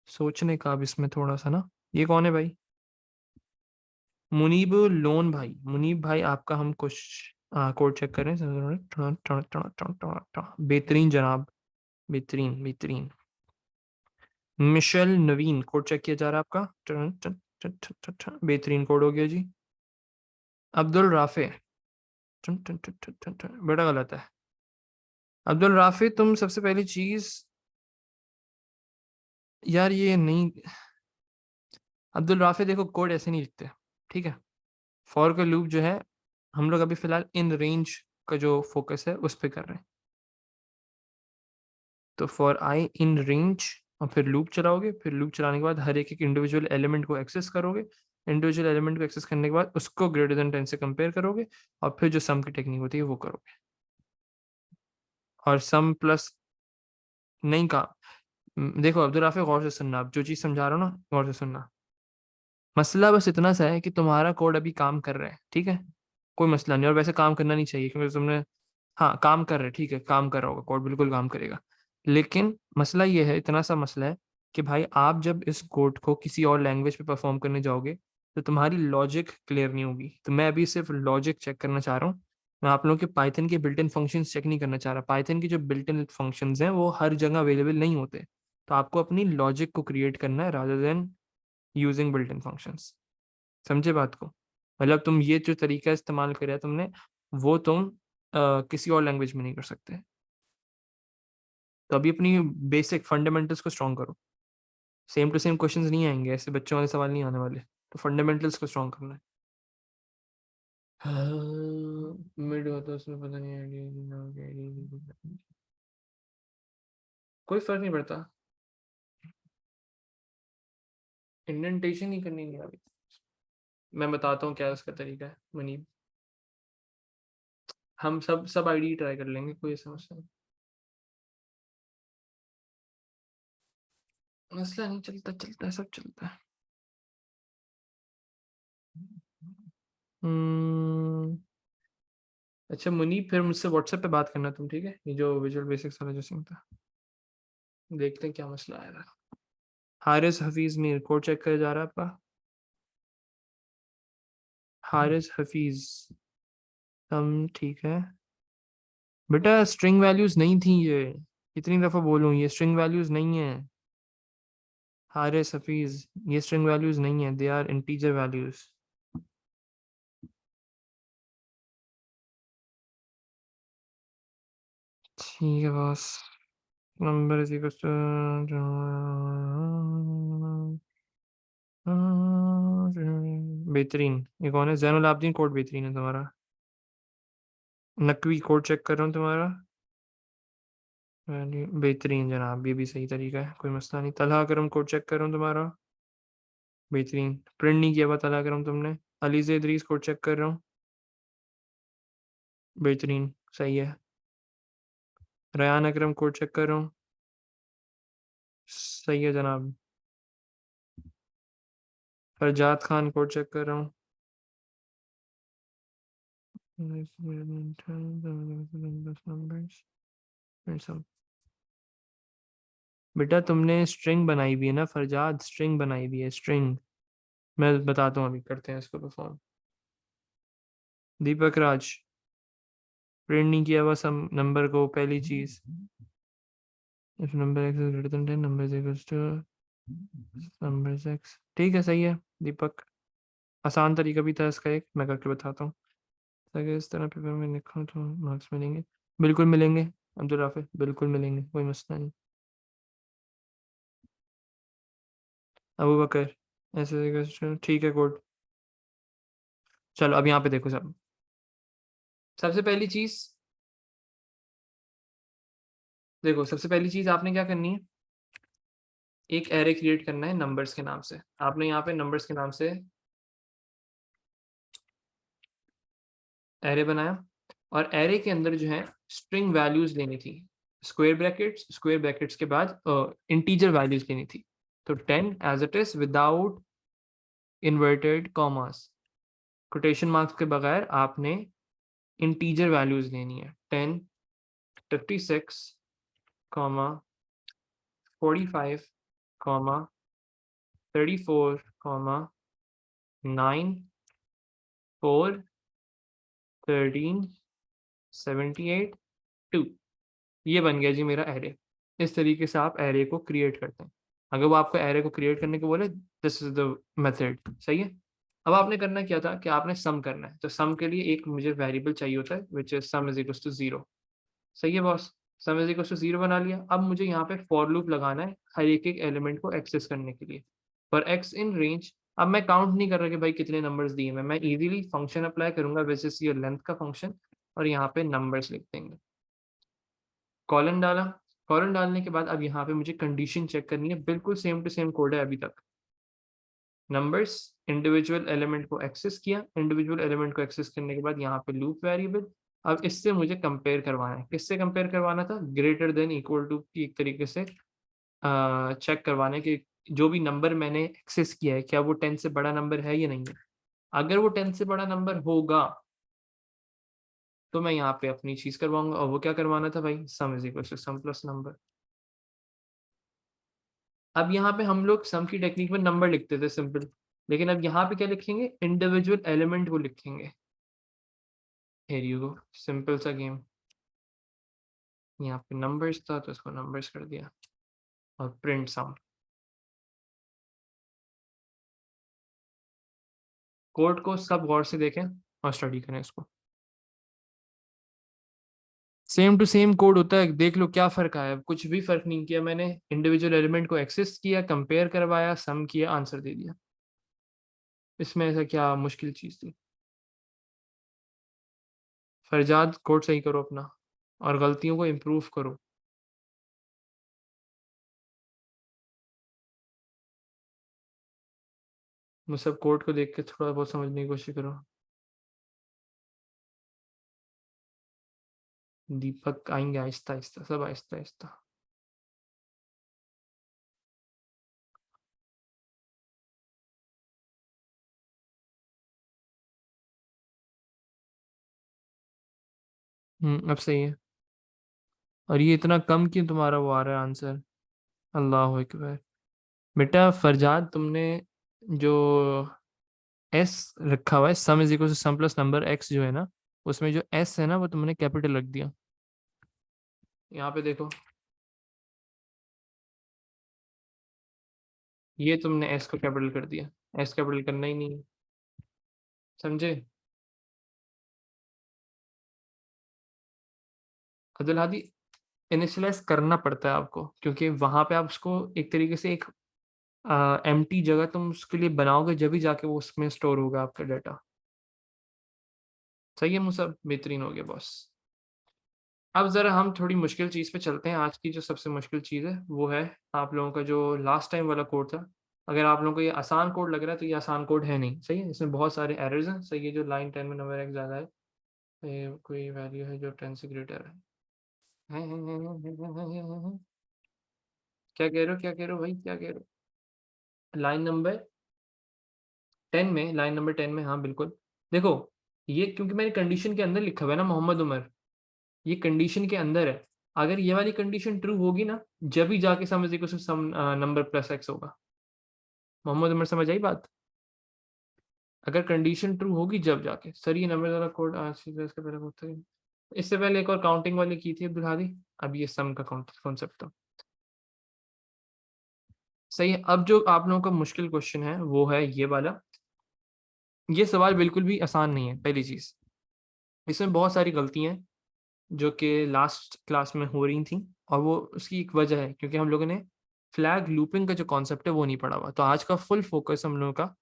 सोचने का अब इसमें थोड़ा सा ना। ये कौन है भाई? मुनीब लोन भाई, मुनीब भाई आपका हम कुछ कोड चेक करें। बेहतरीन जनाब, बेहतरीन बेहतरीन। मिशेल नवीन कोड चेक किया जा रहा है आपका, बेहतरीन कोड हो गया जी। अब्दुल राफे, बेटा गलत है। अब्दुल राफे तुम सबसे पहली चीज, यार ये नहीं। अब्दुल राफे देखो कोड ऐसे नहीं लिखते, ठीक है? फॉर का लूप जो है, हम लोग अभी फिलहाल इन रेंज का जो फोकस है उस पर कर रहे हैं। तो फॉर आई इन रेंज, और फिर लूप चलाओगे, फिर लूप चलाने के बाद हर एक एक इंडिविजुअल एलिमेंट को एक्सेस करोगे, इंडिविजुअल एलिमेंट को एक्सेस करने के बाद उसको ग्रेटर देन 10 से कंपेयर करोगे, और फिर जो सम की टेक्निक होती है वो करोगे। और सम प्लस नहीं का, देखो अब्दुल राफे गौर से सुनना, आप जो चीज़ समझा रहा हूँ ना गौर से सुनना। मसला बस इतना सा है कि तुम्हारा कोड अभी काम कर रहा है, ठीक है? कोई मसला नहीं, और वैसे काम करना नहीं चाहिए क्योंकि तुमने, हाँ काम कर रहे, ठीक है, काम कर रहा होगा कोड, बिल्कुल काम करेगा। लेकिन मसला ये है, इतना सा मसला है कि भाई आप जब इस कोड को किसी और लैंग्वेज पे परफॉर्म करने जाओगे तो तुम्हारी लॉजिक क्लियर नहीं होगी। तो मैं अभी सिर्फ लॉजिक चेक करना चाह रहा हूँ, मैं आप लोगों के पाइथन के बिल्ट इन फंक्शंस चेक नहीं करना चाह रहा। पाइथन के जो बिल्ट इन फंक्शंस हैं वो हर जगह अवेलेबल नहीं होते, तो आपको अपनी लॉजिक को क्रिएट करना है rather than using built in functions. समझे बात को? मतलब तुम ये जो तरीका इस्तेमाल किया तुमने, वो तुम किसी और लैंग्वेज में नहीं कर सकते। तो अभी अपनी बेसिक फंडामेंटल्स को स्ट्रॉन्ग करो। सेम टू सेम क्वेश्चंस नहीं आएंगे, ऐसे बच्चों वाले सवाल नहीं आने वाले, तो फंडामेंटल्स को स्ट्रॉन्ग करना है। मिड होता है उसमें, पता नहीं आइडिया, कोई फर्क नहीं पड़ता, इंडेंटेशन ही करनी नहीं अभी। मैं बताता हूँ क्या उसका तरीका है मनीब। हम सब आईडी ट्राई कर लेंगे, कोई समस्या नहीं, मसला नहीं, चलता चलता है, सब चलता है। हम्म। अच्छा मुनीब, फिर मुझसे व्हाट्सएप पे बात करना तुम, ठीक है? ये जो विजुअल बेसिक्स वाला जो सीन था, देखते हैं क्या मसला आएगा। हारिस हफीज मीर कोड चेक करे जा रहा है आपका। हारिस हफीज, हम ठीक है। बेटा स्ट्रिंग वैल्यूज नहीं थी ये, कितनी दफा बोलूं, ये स्ट्रिंग वैल्यूज नहीं है। हारिस हफीज, ये स्ट्रिंग वैल्यूज नहीं है, दे आर इंटीजर वैल्यूज। ठीक है बस, नंबर इज इक्वल टू, बेहतरीन। ये कौन है? जैनुल आबदीन, कोड बेहतरीन है तुम्हारा। नकवी कोड चेक कर रहा हूँ तुम्हारा, बेहतरीन जनाब, ये भी सही तरीका है, कोई मसला नहीं। तलहा करम कोड चेक कर रहा हूँ तुम्हारा, बेहतरीन। प्रिंट नहीं किया हुआ तलहा करम तुमने। अलीज़ इदरीस कोड चेक कर रहा हूँ, बेहतरीन, सही है। रयान अकरम कोड चेक कर रहा हूँ, सही है जनाब। फरजाद खान कोड चेक कर रहा हूँ, बेटा तुमने स्ट्रिंग बनाई भी है ना फरजाद, स्ट्रिंग बनाई भी है, स्ट्रिंग। मैं बताता हूँ, अभी करते हैं इसको परफॉर्म। दीपक राज, प्रिंट नहीं किया हुआ सम नंबर को, पहली चीज। If number X is greater than 10, number is equal to number X, ठीक है, सही है दीपक। आसान तरीका भी था इसका एक, मैं करके बताता हूँ। अगर इस तरह पेपर में लिखूँ तो मार्क्स मिलेंगे, बिल्कुल मिलेंगे अब्दुल राफे, बिल्कुल मिलेंगे, कोई मसला नहीं। अबू बकर, ऐसे ठीक है कोड। चलो अब यहाँ पे देखो सब, सबसे पहली चीज, देखो सबसे पहली चीज आपने क्या करनी है, एक एरे क्रिएट करना है नंबर्स के नाम से। आपने यहाँ पे नंबर्स के नाम से एरे बनाया, और एरे के अंदर जो है स्ट्रिंग वैल्यूज लेनी थी। स्क्वायर ब्रैकेट्स के बाद इंटीजर वैल्यूज लेनी थी। तो 10 as it is without inverted commas, quotation marks के बगैर आपने इंटीजर वैल्यूज लेनी है। 10, 56, 45, 34, 9, 4, 13, 78, 2। ये बन गया जी मेरा एरे। इस तरीके से आप एरे को क्रिएट करते हैं। अगर वो आपको एरे को क्रिएट करने को बोले, दिस इज द मेथड। सही है। अब आपने करना क्या था कि आपने सम करना है। तो सम के लिए एक मुझे वेरिएबल चाहिए होता है which is sum is equal to 0। सही है boss. Sum is equal to 0 बना लिया। अब मुझे यहाँ पे फॉर लूप लगाना है हर एक एक एलिमेंट को एक्सेस करने के लिए। पर एक्स इन रेंज, अब मैं काउंट नहीं कर रहा कि भाई कितने नंबर्स दिए मैं इजीली फंक्शन अप्लाई करूंगा बेसिस योर लेंथ का फंक्शन, और यहाँ पे नंबर्स लिख देंगे। कॉलन डाला। कॉलन डालने के बाद अब यहाँ पे मुझे कंडीशन चेक करनी है, बिल्कुल सेम टू सेम कोड है अभी तक। नंबर्स, इंडिविजुअल एलिमेंट को एक्सेस किया, इंडिविजुअल एलिमेंट को एक्सेस करने के बाद यहाँ पे लूप वेरिएबल। अब इससे मुझे कंपेयर करवाना है। किससे कंपेयर करवाना था? ग्रेटर देन इक्वल टू की एक तरीके से चेक करवाने कि जो भी नंबर मैंने एक्सेस किया है क्या वो 10 से बड़ा नंबर है या नहीं है। अगर वो 10 से बड़ा नंबर होगा तो मैं यहाँ पे अपनी चीज करवाऊंगा। और वो क्या करवाना था भाई? Sum is equal to sum plus number. अब यहाँ पे हम लोग सम की टेक्निक में नंबर लिखते थे सिंपल, लेकिन अब यहाँ पे क्या लिखेंगे? इंडिविजुअल एलिमेंट को लिखेंगे। हियर यू गो, सिंपल सा गेम। यहाँ पे नंबर्स था तो इसको नंबर्स कर दिया और प्रिंट सम। कोड को सब गौर से देखें और स्टडी करें इसको। सेम टू सेम कोड होता है, देख लो क्या फर्क आया। कुछ भी फर्क नहीं किया मैंने। इंडिविजुअल एलिमेंट को एक्सेस किया, कंपेयर करवाया, सम किया, आंसर दे दिया। इसमें ऐसा क्या मुश्किल चीज थी? फरजाद कोड सही करो अपना और गलतियों को इम्प्रूव करो। मुझे सब कोड को देख के थोड़ा बहुत समझने की कोशिश करो। दीपक आएंगे आहिस्ता आहिस्ता, सब आहिस्ता आहिस्ता। अब सही है। और ये इतना कम क्यों तुम्हारा वो आ रहा है आंसर? अल्लाह अकबर। बेटा फरजाद, तुमने जो एस रखा हुआ है, sum is equal to sum plus number X जो है ना, उसमें जो एस है ना वो तुमने कैपिटल रख दिया। यहाँ पे देखो, ये तुमने एस को कैपिटल कर दिया। एस कैपिटल करना ही नहीं है, समझे? अब्दुल हादी, इनिशियलाइज करना पड़ता है आपको, क्योंकि वहां पे आप उसको एक तरीके से एक एम्प्टी जगह तुम उसके लिए बनाओगे, जब भी जाके वो उसमें स्टोर होगा आपका डाटा। सही है मुसब, बेहतरीन हो गया बॉस। अब जरा हम थोड़ी मुश्किल चीज पे चलते हैं। आज की जो सबसे मुश्किल चीज है वो है आप लोगों का जो लास्ट टाइम वाला कोड था। अगर आप लोगों को ये आसान कोड लग रहा है तो ये आसान कोड है नहीं। सही है, इसमें बहुत सारे एरर्स हैं। सही है, जो लाइन 10 में नंबर एक ज्यादा है, ये कोई वैल्यू है जो 10 से ग्रेटर है। क्या कह रहे हो, क्या कह रहे हो भाई, क्या कह रहे हो? लाइन नंबर 10 में, लाइन नंबर 10 में, हाँ बिल्कुल। देखो, ये क्योंकि मैंने कंडीशन के अंदर लिखा हुआ है ना मोहम्मद उमर, ये कंडीशन के अंदर है। अगर ये वाली कंडीशन ट्रू होगी ना, जब ही जाके समझ देखो सम नंबर प्लस एक्स होगा। मोहम्मद उमर, समझ आई बात? अगर कंडीशन ट्रू होगी जब जाके। सर ये नंबर वाला कोड आज से इसका पहले होता है। इससे पहले एक और काउंटिंग वाली की थी अब्दुल हादी। अब ये सम का कॉन्सेप्ट था। सही है। अब जो आप लोगों का मुश्किल क्वेश्चन है वो है ये वाला। ये सवाल बिल्कुल भी आसान नहीं है। पहली चीज, इसमें बहुत सारी गलतियां हैं जो कि लास्ट क्लास में हो रही थी, और वो उसकी एक वजह है क्योंकि हम लोगों ने फ्लैग लूपिंग का जो कॉन्सेप्ट है वो नहीं पढ़ा हुआ। तो आज का फुल फोकस हम लोगों का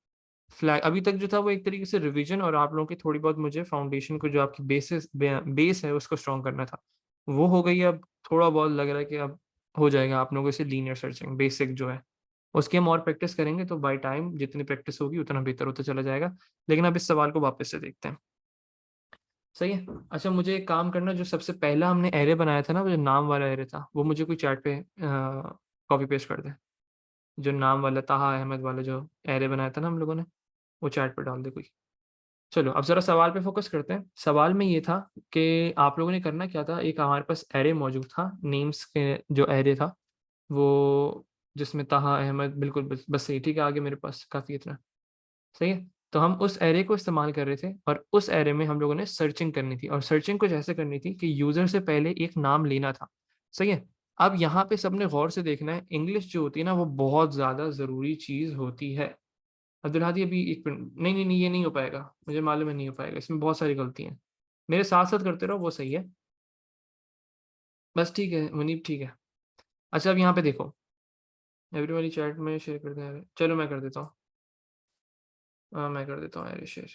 फ्लैग, अभी तक जो था वो एक तरीके से रिवीजन और आप लोगों की थोड़ी बहुत मुझे फाउंडेशन को जो आपकी बेस है उसको स्ट्रॉन्ग करना था, वो हो गई। अब थोड़ा बहुत लग रहा है कि अब हो जाएगा आप लोगों से लीनियर सर्चिंग बेसिक जो है, उसकी हम और प्रैक्टिस करेंगे तो बाय टाइम जितनी प्रैक्टिस होगी उतना बेहतर होता चला जाएगा। लेकिन अब इस सवाल को वापस से देखते हैं। सही है। अच्छा मुझे एक काम करना, जो सबसे पहला हमने एरे बनाया था ना, वो जो नाम वाला एरे था, वो मुझे कोई चैट पे कॉपी पेस्ट कर दे। जो नाम वाला ताहा अहमद वाला जो एरे बनाया था ना हम लोगों ने, वो चैट पे डाल दे कोई। चलो अब जरा सवाल पे फोकस करते हैं। सवाल में ये था कि आप लोगों ने करना क्या था। एक हमारे पास एरे मौजूद था, नेम्स के जो एरे था वो, जिसमें ताहा अहमद, बिल्कुल बस सही, ठीक है, आगे मेरे पास काफ़ी इतना सही है। तो हम उस एरे को इस्तेमाल कर रहे थे और उस एरे में हम लोगों ने सर्चिंग करनी थी, और सर्चिंग कुछ ऐसे करनी थी कि यूजर से पहले एक नाम लेना था। सही है। अब यहाँ पे सबने गौर से देखना है, इंग्लिश जो होती है ना वो बहुत ज़्यादा ज़रूरी चीज़ होती है। अब्दुल हादी अभी एक मिनट, नहीं नहीं नहीं, ये नहीं हो पाएगा, मुझे मालूम है नहीं हो पाएगा, इसमें बहुत सारी गलती हैं। मेरे साथ साथ करते रहो, वो सही है। बस ठीक है मुनीब, ठीक है। अच्छा अब यहाँ पे देखो, एवरीबॉडी चैट में शेयर कर दें। चलो मैं कर देता हूँ, हाँ मैं कर देता हूँ यार शेयर।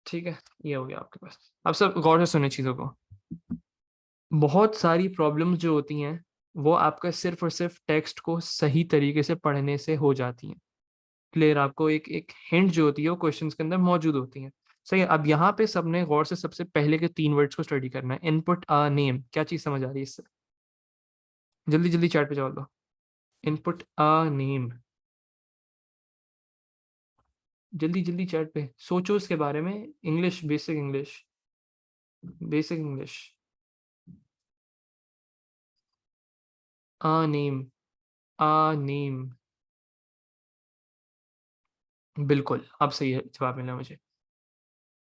ठीक है, ये हो गया आपके पास। अब सब गौर से सुने चीज़ों को। बहुत सारी प्रॉब्लम्स जो होती हैं वो आपका सिर्फ और सिर्फ टेक्स्ट को सही तरीके से पढ़ने से हो जाती हैं। क्लियर, आपको एक एक हिंट जो होती है वो क्वेश्चंस के अंदर मौजूद होती हैं। सही है। अब यहाँ पे सबने गौर से सबसे पहले के 3 वर्ड्स को स्टडी करना है। इनपुट अ नेम, क्या चीज़ समझ आ रही है इससे? जल्दी जल्दी चैट पे जवाब दो। इनपुट अ नेम, जल्दी जल्दी चैट पे सोचो इसके बारे में। English, basic English, basic English. A name, a name, बिल्कुल अब सही है जवाब मिला मुझे।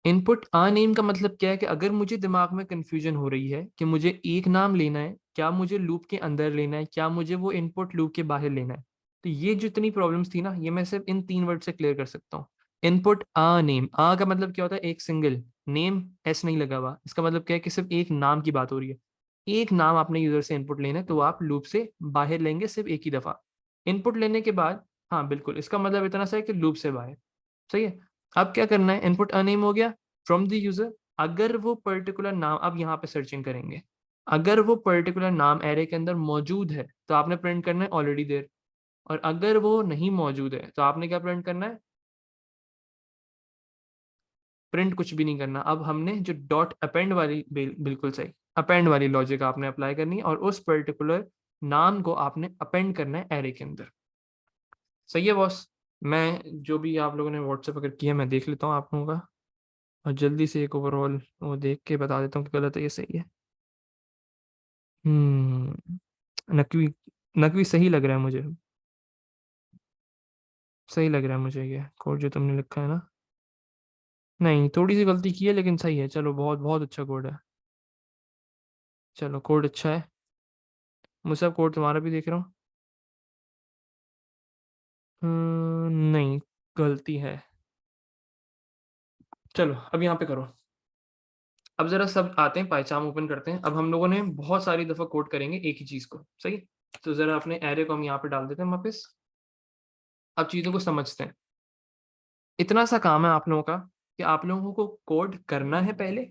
इनपुट आ नेम का मतलब क्या है कि अगर मुझे दिमाग में कंफ्यूजन हो रही है कि मुझे एक नाम लेना है, क्या मुझे लूप के अंदर लेना है, क्या मुझे वो इनपुट लूप के बाहर लेना है, तो ये जितनी प्रॉब्लम्स थी ना, ये मैं सिर्फ इन 3 वर्ड से क्लियर कर सकता हूँ। इनपुट आ नेम, आ का मतलब क्या होता है? एक सिंगल नेम, एस नहीं लगा हुआ, इसका मतलब क्या है कि सिर्फ एक नाम की बात हो रही है। एक नाम आपने यूजर से इनपुट लेना है तो आप लूप से बाहर लेंगे सिर्फ एक ही दफा। इनपुट लेने के बाद, हाँ बिल्कुल, इसका मतलब इतना सा है कि लूप से बाहर। सही है। अब क्या करना है, इनपुट अनेम हो गया फ्रॉम द यूजर। अगर वो पर्टिकुलर नाम, अब यहाँ पे सर्चिंग करेंगे, अगर वो पर्टिकुलर नाम एरे के अंदर मौजूद है तो आपने प्रिंट करना है ऑलरेडी देर। और अगर वो नहीं मौजूद है तो आपने क्या प्रिंट करना है? प्रिंट कुछ भी नहीं करना। अब हमने जो डॉट अपेंड वाली, बिल्कुल सही, अपेंड वाली लॉजिक आपने अप्लाई करनी है और उस पर्टिकुलर नाम को आपने अपेंड करना है एरे के अंदर। सही है बॉस। मैं जो भी आप लोगों ने व्हाट्सएप अगर किया मैं देख लेता हूँ आप लोगों का, और जल्दी से एक ओवरऑल वो देख के बता देता हूँ कि गलत है या सही है। हम्म, नकवी, नकवी सही लग रहा है मुझे, सही लग रहा है मुझे ये कोड जो तुमने लिखा है ना। नहीं, थोड़ी सी गलती की है लेकिन सही है। चलो बहुत बहुत अच्छा कोड है। चलो कोड अच्छा है। मुझे कोड तुम्हारा भी देख रहा हूँ। नहीं, गलती है। चलो अब यहाँ पे करो। अब जरा सब आते हैं, पाइचाम ओपन करते हैं। अब हम लोगों ने बहुत सारी दफा कोड करेंगे एक ही चीज को, सही। तो जरा अपने एरे को हम यहाँ पे डाल देते हैं वापस। अब चीजों को समझते हैं। इतना सा काम है आप लोगों का कि आप लोगों को कोड करना है पहले।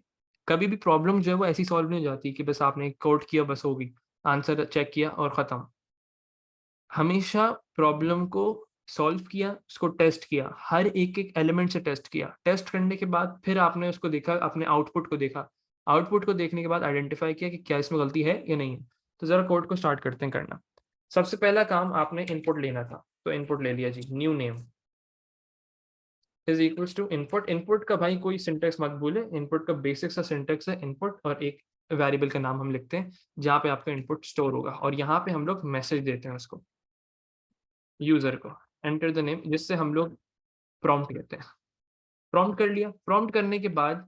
कभी भी प्रॉब्लम जो है वो ऐसी सॉल्व नहीं हो जाती कि बस आपने कोड किया बस हो गई, आंसर चेक किया और खत्म। हमेशा प्रॉब्लम को सॉल्व किया, उसको टेस्ट किया, हर एक एक एलिमेंट से टेस्ट किया। टेस्ट करने के बाद फिर आपने उसको देखा, अपने आउटपुट को देखा। आउटपुट को देखने के बाद आइडेंटिफाई किया कि क्या इसमें गलती है या नहीं है। तो जरा कोड को स्टार्ट करते हैं करना। सबसे पहला काम, आपने इनपुट लेना था, तो इनपुट ले लिया जी। New name is equals to input. Input का भाई कोई सिंटेक्स मत भूले, इनपुट का बेसिक सा सिंटेक्स है इनपुट, और एक वेरिएबल का नाम हम लिखते हैं जहाँ पे आपका इनपुट स्टोर होगा, और यहाँ पे हम लोग मैसेज देते हैं उसको, यूजर को। एंटर द नेम, जिससे हम लोग प्रॉम्प्ट कहते हैं। प्रॉम्प्ट कर लिया। प्रॉम्प्ट करने के बाद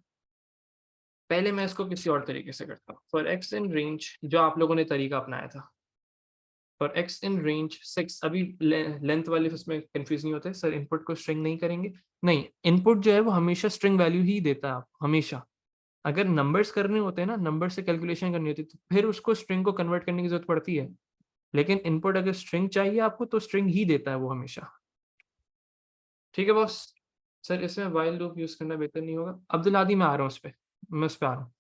पहले मैं इसको किसी और तरीके से करता हूँ। फॉर एक्स इन रेंज, जो आप लोगों ने तरीका अपनाया था, फॉर एक्स इन रेंज 6। अभी लेंथ वाले उसमें कंफ्यूज नहीं होते सर, इनपुट को स्ट्रिंग नहीं करेंगे। नहीं, इनपुट जो है वो हमेशा स्ट्रिंग वैल्यू ही देता है, आप हमेशा। अगर नंबर्स करने होते हैं ना, नंबर से कैलकुलेशन करनी होती है, तो फिर उसको स्ट्रिंग को कन्वर्ट करने की जरूरत पड़ती है। लेकिन इनपुट अगर स्ट्रिंग चाहिए आपको तो स्ट्रिंग ही देता है वो हमेशा। ठीक है बॉस। सर इसमें वाइल लूप यूज करना बेहतर नहीं होगा? अब्दुल आदि मैं आ रहा हूँ उस पर, मैं उस पर आ रहा हूँ।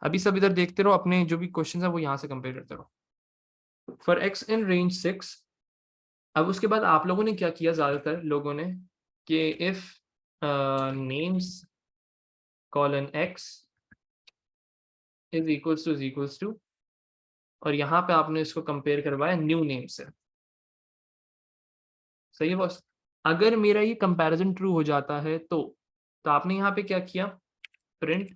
अभी सब इधर देखते रहो, अपने जो भी क्वेश्चन है वो यहाँ से कंपेयर करते रहो। For x in range 6। अब उसके बाद आप लोगों ने क्या किया, ज्यादातर लोगों ने, कि if names colon X is equals to और यहाँ पे आपने इसको कंपेयर करवाया न्यू नेम से। सही है बॉस। अगर मेरा ये कंपैरिजन ट्रू हो जाता है तो आपने यहाँ पे क्या किया, प्रिंट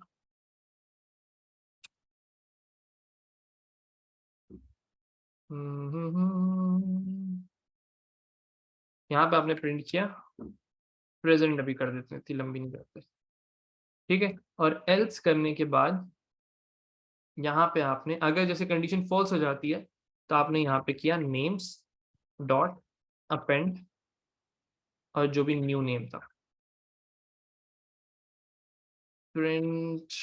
यहाँ पे आपने प्रिंट किया प्रेजेंट, अभी कर देते हैं, इतनी लंबी नहीं करते, ठीक है। और एल्स करने के बाद यहाँ पे आपने अगर जैसे कंडीशन फॉल्स हो जाती है तो आपने यहाँ पे किया नेम्स डॉट अपेंड और जो भी न्यू नेम था प्रिंट,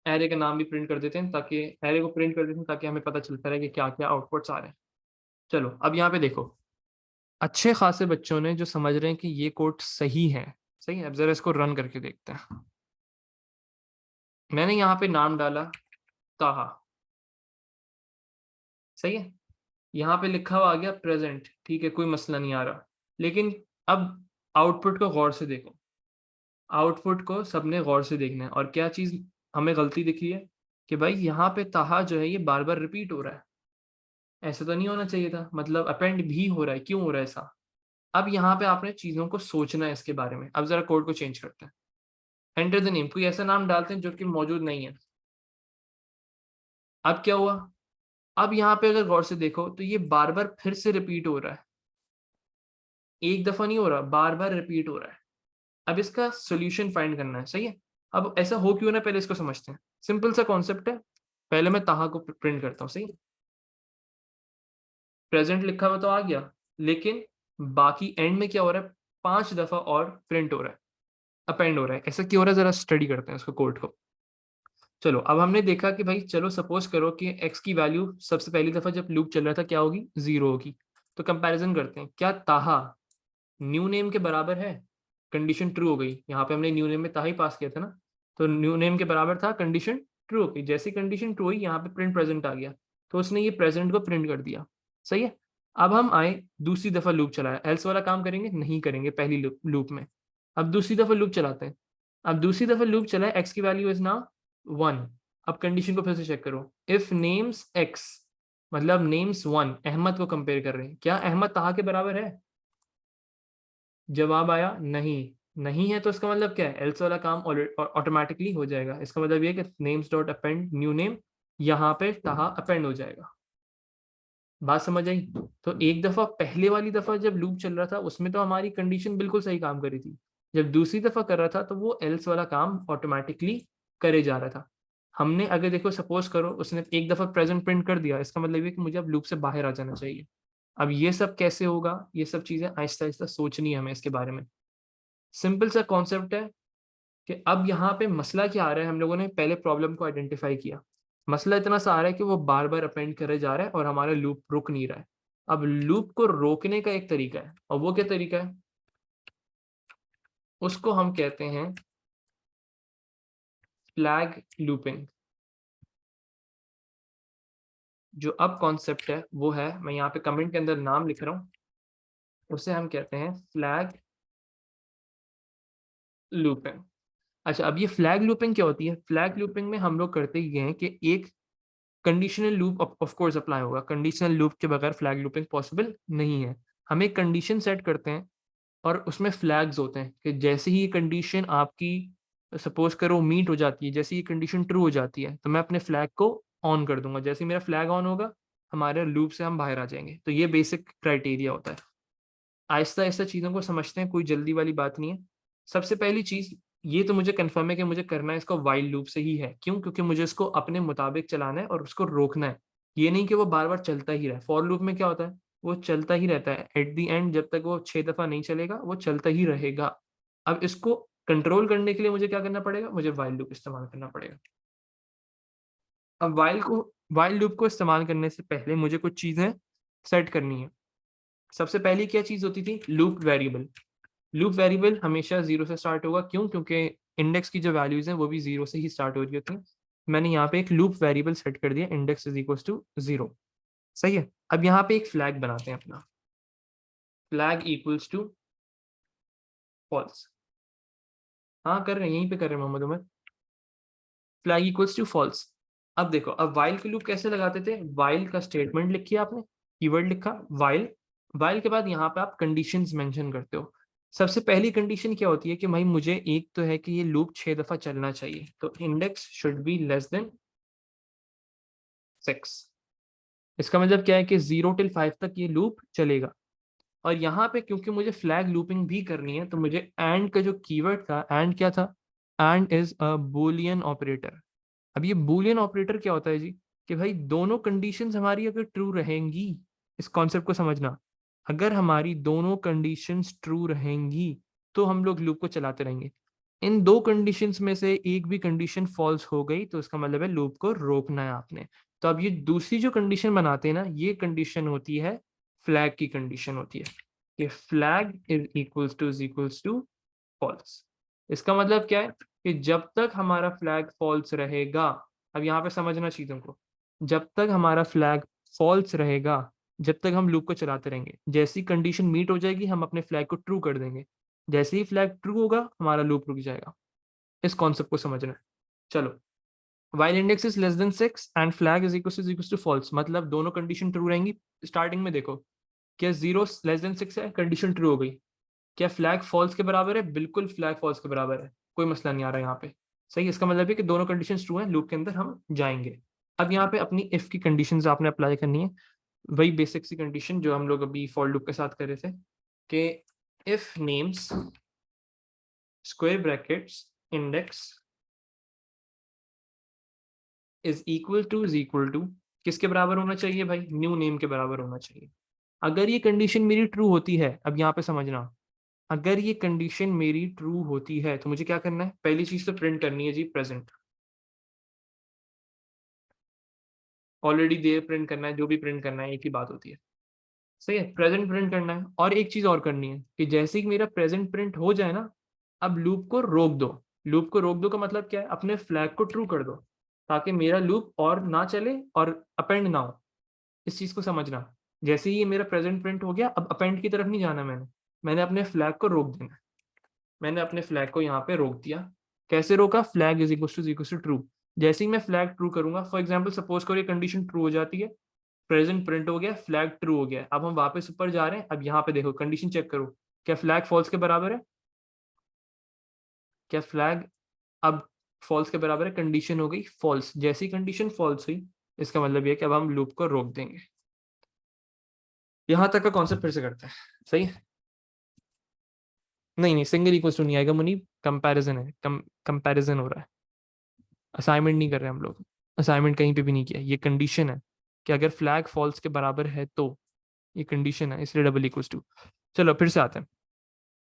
एरे का नाम भी प्रिंट कर देते हैं ताकि एरे को प्रिंट कर देते हैं ताकि हमें पता चलता रहे कि क्या क्या आउटपुट्स आ रहे हैं। चलो अब यहाँ पे देखो, अच्छे खासे बच्चों ने जो समझ रहे हैं कि ये कोड सही है, सही है, अब जरा इसको रन करके देखते हैं। मैंने यहाँ पे नाम डाला ताहा, सही है, यहाँ पे लिखा हुआ आ गया प्रेजेंट, ठीक है, कोई मसला नहीं आ रहा। लेकिन अब आउटपुट को गौर से देखो, आउटपुट को सबने गौर से देखना है। और क्या चीज हमें गलती दिखी है कि भाई यहाँ पे ताहा जो है ये बार बार रिपीट हो रहा है, ऐसा तो नहीं होना चाहिए था, मतलब अपेंड भी हो रहा है, क्यों हो रहा है ऐसा। अब यहाँ पे आपने चीजों को सोचना है इसके बारे में। अब जरा कोड को चेंज करते हैं, एंटर द नेम, कोई ऐसा नाम डालते हैं जो कि मौजूद नहीं है। अब क्या हुआ, अब यहाँ पे अगर गौर से देखो तो ये बार बार फिर से रिपीट हो रहा है, एक दफा नहीं हो रहा, बार बार रिपीट हो रहा है। अब इसका सोल्यूशन फाइंड करना है, सही है। अब ऐसा हो क्यों ना, पहले इसको समझते हैं। सिंपल सा कॉन्सेप्ट है, पहले मैं ताहा को प्रिंट करता हूँ, सही है, प्रेजेंट लिखा हुआ तो आ गया, लेकिन बाकी एंड में क्या हो रहा है, 5 दफा और प्रिंट हो रहा है, अपेंड हो रहा है। ऐसा क्यों हो रहा है, जरा स्टडी करते हैं इसको, कोड को। चलो अब हमने देखा कि भाई चलो सपोज करो कि एक्स की वैल्यू सबसे पहली दफा जब लूप चल रहा था क्या होगी, 0 होगी। तो कंपैरिजन करते हैं, क्या ताहा न्यू नेम के बराबर है, कंडीशन ट्रू हो गई, यहाँ पे हमने न्यू नेम में ताहा ही पास किया था ना, तो न्यू नेम के बराबर था, कंडीशन ट्रू हो गई। जैसी कंडीशन ट्रू हुई यहाँ पे प्रिंट प्रेजेंट आ गया, तो उसने ये प्रेजेंट को प्रिंट कर दिया, सही है। अब हम आए दूसरी दफा लूप चलाया, एल्स वाला काम करेंगे नहीं करेंगे पहली लूप में। अब दूसरी दफा लूप चलाते हैं, अब दूसरी दफा लूप चलाए, एक्स की वैल्यू इज नाउ 1। अब कंडीशन को फिर से चेक करो, इफ नेम्स एक्स मतलब नेम्स 1, अहमद को कंपेयर कर रहे हैं, क्या अहमद ताहा के बराबर है, जवाब आया नहीं। नहीं है तो इसका मतलब क्या है, एल्स वाला काम ऑटोमेटिकली हो जाएगा। इसका मतलब ये कि names dot append new name, यहाँ पे ताहा अपेंड हो जाएगा। बात समझ आई। तो एक दफा पहले वाली दफा जब लूप चल रहा था उसमें तो हमारी कंडीशन बिल्कुल सही काम कर रही थी, जब दूसरी दफा कर रहा था तो वो एल्स वाला काम ऑटोमेटिकली करे जा रहा था। हमने अगर देखो सपोज करो उसने एक दफा प्रेजेंट प्रिंट कर दिया, इसका मतलब ये कि मुझे अब लूप से बाहर आ जाना चाहिए। अब ये सब कैसे होगा, ये सब चीजें आहिस्ता आहिस्ता सोचनी है हमें इसके बारे में। सिंपल सा कॉन्सेप्ट है कि अब यहाँ पे मसला क्या आ रहा है, हम लोगों ने पहले प्रॉब्लम को आइडेंटिफाई किया। मसला इतना सा आ रहा है कि वो बार बार अपेंड करे जा रहा है और हमारा लूप रुक नहीं रहा है। अब लूप को रोकने का एक तरीका है, और वो क्या तरीका है, उसको हम कहते हैं फ्लैग लूपिंग। जो अब कॉन्सेप्ट है वो है, मैं यहाँ पे कमेंट के अंदर नाम लिख रहा हूँ, उसे हम कहते हैं फ्लैग लूपिंग। अच्छा, अब ये फ्लैग लूपिंग क्या होती है, फ्लैग लूपिंग में हम लोग करते ये हैं कि एक conditional loop of course apply होगा, कंडीशनल लूप के बगैर फ्लैग लूपिंग पॉसिबल नहीं है। हम एक कंडीशन सेट करते हैं और उसमें फ्लैग्स होते हैं कि जैसे ही ये कंडीशन आपकी सपोज करो मीट हो जाती है, जैसे ये कंडीशन ट्रू हो जाती है तो मैं अपने फ्लैग को ऑन कर दूंगा, जैसे ही मेरा फ्लैग ऑन होगा हमारे लूप से हम बाहर आ जाएंगे। तो ये बेसिक क्राइटेरिया होता है। आहिस्ता आहिस्ता चीज़ों को समझते हैं, कोई जल्दी वाली बात नहीं है। सबसे पहली चीज़ ये तो मुझे कंफर्म है कि मुझे करना है इसको वाइल लूप से ही है, क्यों, क्योंकि मुझे इसको अपने मुताबिक चलाना है और उसको रोकना है। ये नहीं कि वो बार बार चलता ही रहे, फॉर लूप में क्या होता है, वो चलता ही रहता है, एट दी एंड जब तक वो 6 दफा नहीं चलेगा वो चलता ही रहेगा। अब इसको कंट्रोल करने के लिए मुझे क्या करना पड़ेगा, मुझे वाइल लूप इस्तेमाल करना पड़ेगा। अब वाइल लूप को इस्तेमाल करने से पहले मुझे कुछ चीज़ें सेट करनी है। सबसे पहली क्या चीज़ होती थी, लूप वेरिएबल। लूप वेरिएबल हमेशा 0 से स्टार्ट होगा, क्यों, क्योंकि इंडेक्स की जो वैल्यूज हैं वो भी 0 से ही स्टार्ट हो रही होती हैं। मैंने यहाँ पे एक लूप वेरिएबल सेट कर दिया, इंडेक्स इज इक्वल टू 0, सही है। अब यहाँ पे एक फ्लैग बनाते हैं अपना, फ्लैग इक्वल्स टू फॉल्स। हाँ कर रहे हैं, यहीं पे कर रहे हैं Mohammed Umar. Flag equals to false. अब देखो, अब वाइल के लूप कैसे लगाते थे? वाइल का स्टेटमेंट लिखिए आपने, कीवर्ड लिखा वाइल, वाइल के बाद यहाँ पे आप कंडीशंस मेंशन करते हो। सबसे पहली कंडीशन क्या होती है कि भाई मुझे एक तो है कि ये लूप 6 दफा चलना चाहिए, तो index should be less than 6। इसका मतलब क्या है कि 0 till 5 तक ये लूप चलेगा। और यहाँ पे क्योंकि मुझे फ्लैग लूपिंग भी करनी है, तो मुझे एंड का जो कीवर्ड था, एंड क्या था? And is a Boolean operator. अब ये बूलियन ऑपरेटर क्या होता है जी? कि भाई दोनों कंडीशंस हमारी अगर ट्रू रहेंगी, इस कॉन्सेप्ट को समझना, अगर हमारी दोनों कंडीशंस ट्रू रहेंगी तो हम लोग लूप को चलाते रहेंगे। इन दो कंडीशंस में से एक भी कंडीशन फॉल्स हो गई तो इसका मतलब है लूप को रोकना है आपने। तो अब ये दूसरी जो कंडीशन बनाते हैं ना, ये कंडीशन होती है फ्लैग की कंडीशन होती है, कि flag is equals to false. इसका मतलब क्या है? कि जब तक हमारा फ्लैग फॉल्स रहेगा, अब यहाँ पे समझना चाहिए तुमको, जब तक हमारा फ्लैग फॉल्स रहेगा, जब तक हम लूप को चलाते रहेंगे। जैसी कंडीशन मीट हो जाएगी हम अपने फ्लैग को ट्रू कर देंगे, जैसे ही फ्लैग ट्रू होगा हमारा लूप रुक जाएगा। इस कॉन्सेप्ट को समझना है। चलो, while index is less than 6 and flag is equals to false, मतलब दोनों कंडीशन ट्रू रहेंगी। स्टार्टिंग में देखो, क्या 0 < 6 है, कंडीशन ट्रू हो गई। क्या फ्लैग फॉल्स के बराबर है? बिल्कुल फ्लैग फॉल्स के बराबर है, कोई मसला नहीं आ रहा यहाँ पे। सही, इसका मतलब है कि दोनों कंडीशन ट्रू हैं, लूप के अंदर हम जाएंगे। अब यहाँ पे अपनी इफ की कंडीशंस आपने अप्लाई करनी है, वही बेसिक सी कंडीशन जो हम लोग अभी फॉर लूप के साथ कर रहे थे, कि if names square brackets index is equal to किसके बराबर होना चाहिए भाई? न्यू नेम के बराबर होना चाहिए। अगर ये कंडीशन मेरी ट्रू होती है, अब यहाँ पे समझना, अगर ये कंडीशन मेरी ट्रू होती है तो मुझे क्या करना है? पहली चीज तो प्रिंट करनी है जी प्रेजेंट। ऑलरेडी दे प्रिंट करना है, जो भी प्रिंट करना है एक ही बात होती है। सही है, प्रेजेंट प्रिंट करना है। और एक चीज और करनी है कि जैसे ही मेरा प्रेजेंट प्रिंट हो जाए ना, अब लूप को रोक दो। लूप को रोक दो का मतलब क्या है? अपने फ्लैग को ट्रू कर दो, ताकि मेरा लूप और ना चले और अपेंड ना हो। इस चीज को समझना। जैसे ही ये मेरा प्रेजेंट प्रिंट हो गया, अब अपेंड की तरफ नहीं जाना मैंने, मैंने अपने फ्लैग को रोक देना। मैंने अपने फ्लैग को यहाँ पे रोक दिया। कैसे रोका? Flag is equal to true. जैसे ही मैं फ्लैग ट्रू करूंगा, फॉर एग्जाम्पल सपोज करो ये कंडीशन ट्रू हो जाती है, प्रेजेंट प्रिंट हो गया, फ्लैग ट्रू हो गया, अब हम वापस ऊपर जा रहे हैं। अब यहाँ पे देखो कंडीशन चेक करो, क्या फ्लैग फॉल्स के बराबर है? क्या फ्लैग अब फॉल्स के बराबर है? कंडीशन हो गई फॉल्स। जैसी कंडीशन फॉल्स हुई, इसका मतलब ये कि अब हम लूप को रोक देंगे। यहां तक का कॉन्सेप्ट फिर से करते हैं। सही है? नहीं नहीं, सिंगल इक्वल्स टू नहीं आएगा मुनीब, कंपैरिजन है, कंपैरिजन हो रहा है। असाइनमेंट नहीं कर रहे हम लोग, असाइनमेंट कहीं पे भी नहीं किया। ये कंडीशन है कि अगर फ्लैग फॉल्स के बराबर है तो, ये कंडीशन है, इसलिए डबल इक्वल्स टू। चलो फिर से आते हैं,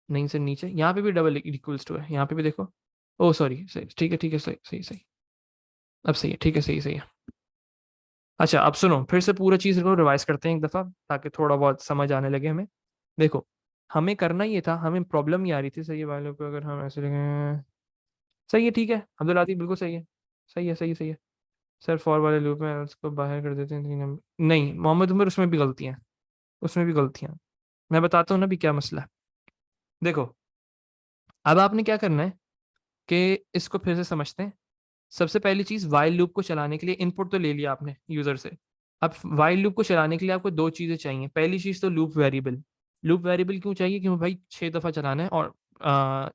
नहीं से नीचे, यहाँ पे भी डबल इक्वल्स टू है, यहाँ पे भी देखो। ओ सॉरी, सही, ठीक है, सही सही सही। अब सही है, ठीक है, सही सही है। अच्छा अब सुनो, फिर से पूरा चीज को रिवाइज करते हैं एक दफा, ताकि थोड़ा बहुत समझ आने लगे हमें। देखो, हमें करना ये था, हमें प्रॉब्लम ये आ रही थी, सही है वालों को अगर हम ऐसे लिखें। सही है, ठीक है अब्दुल आतिफ, बिल्कुल सही है, सही है, सही है, सही है। सर फॉर वाले लूप में उसको बाहर कर देते हैं 3 नंबर। नहीं मोहम्मद उमर, उसमें भी गलतियां, उसमें भी गलतियां। मैं बताता हूँ ना भी क्या मसला है। देखो, अब आपने क्या करना है कि इसको फिर से समझते हैं। सबसे पहली चीज, वाइल लूप को चलाने के लिए इनपुट तो ले लिया आपने यूजर से। अब वाइल लूप को चलाने के लिए आपको दो चीजें चाहिए। पहली चीज तो लूप वेरिएबल। लूप वेरिएबल क्यों चाहिए? क्यों भाई? 6 दफा चलाना है, और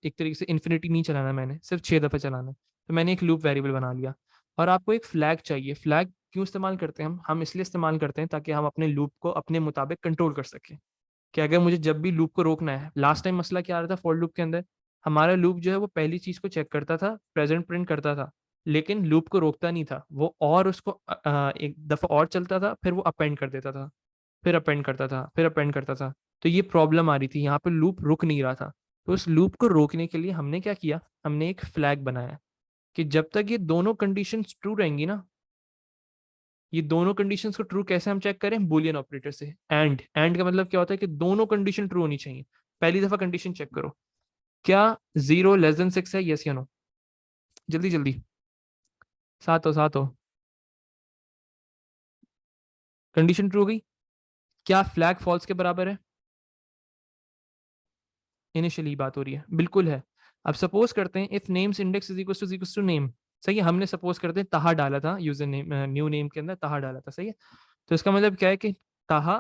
एक तरीके से इन्फिनिटी नहीं चलाना, मैंने सिर्फ 6 दफा चलाना है, तो मैंने एक लूप वेरिएबल बना लिया। और आपको एक फ्लैग चाहिए। फ्लैग क्यों इस्तेमाल करते हैं हम इसलिए इस्तेमाल करते हैं ताकि हम अपने लूप को अपने मुताबिक कंट्रोल कर सकें। कि अगर मुझे जब भी लूप को रोकना है, लास्ट टाइम मसला क्या आ रहा था फॉर लूप के अंदर, हमारा लूप जो है वो पहली चीज को चेक करता था, प्रेजेंट प्रिंट करता था, लेकिन लूप को रोकता नहीं था वो, और उसको एक दफा और चलता था, फिर वो अपेंड कर देता था, फिर अपेंड करता था, फिर अपेंड करता था। तो ये प्रॉब्लम आ रही थी, यहाँ पे लूप रुक नहीं रहा था। तो उस लूप को रोकने के लिए हमने क्या किया? हमने एक फ्लैग बनाया कि जब तक ये दोनों कंडीशंस ट्रू रहेंगी ना, ये दोनों कंडीशंस को ट्रू कैसे हम चेक करें? बूलियन ऑपरेटर से। एंड का मतलब क्या होता है? कि दोनों कंडीशन ट्रू होनी चाहिए। पहली दफा कंडीशन चेक करो, क्या 0 < 6 है? यस या नो? जल्दी जल्दी, सात हो, सात हो। कंडीशन ट्रू हो गई। क्या फ्लैग फॉल्स के बराबर है? इनिशियली बात हो रही है, बिल्कुल है। अब सपोज करते हैं if names index is equal to name, सही है, हमने सपोज करते हैं ताहा डाला था यूजर नेम, न्यू नेम के अंदर ताहा डाला था, सही है। तो इसका मतलब क्या है कि ताहा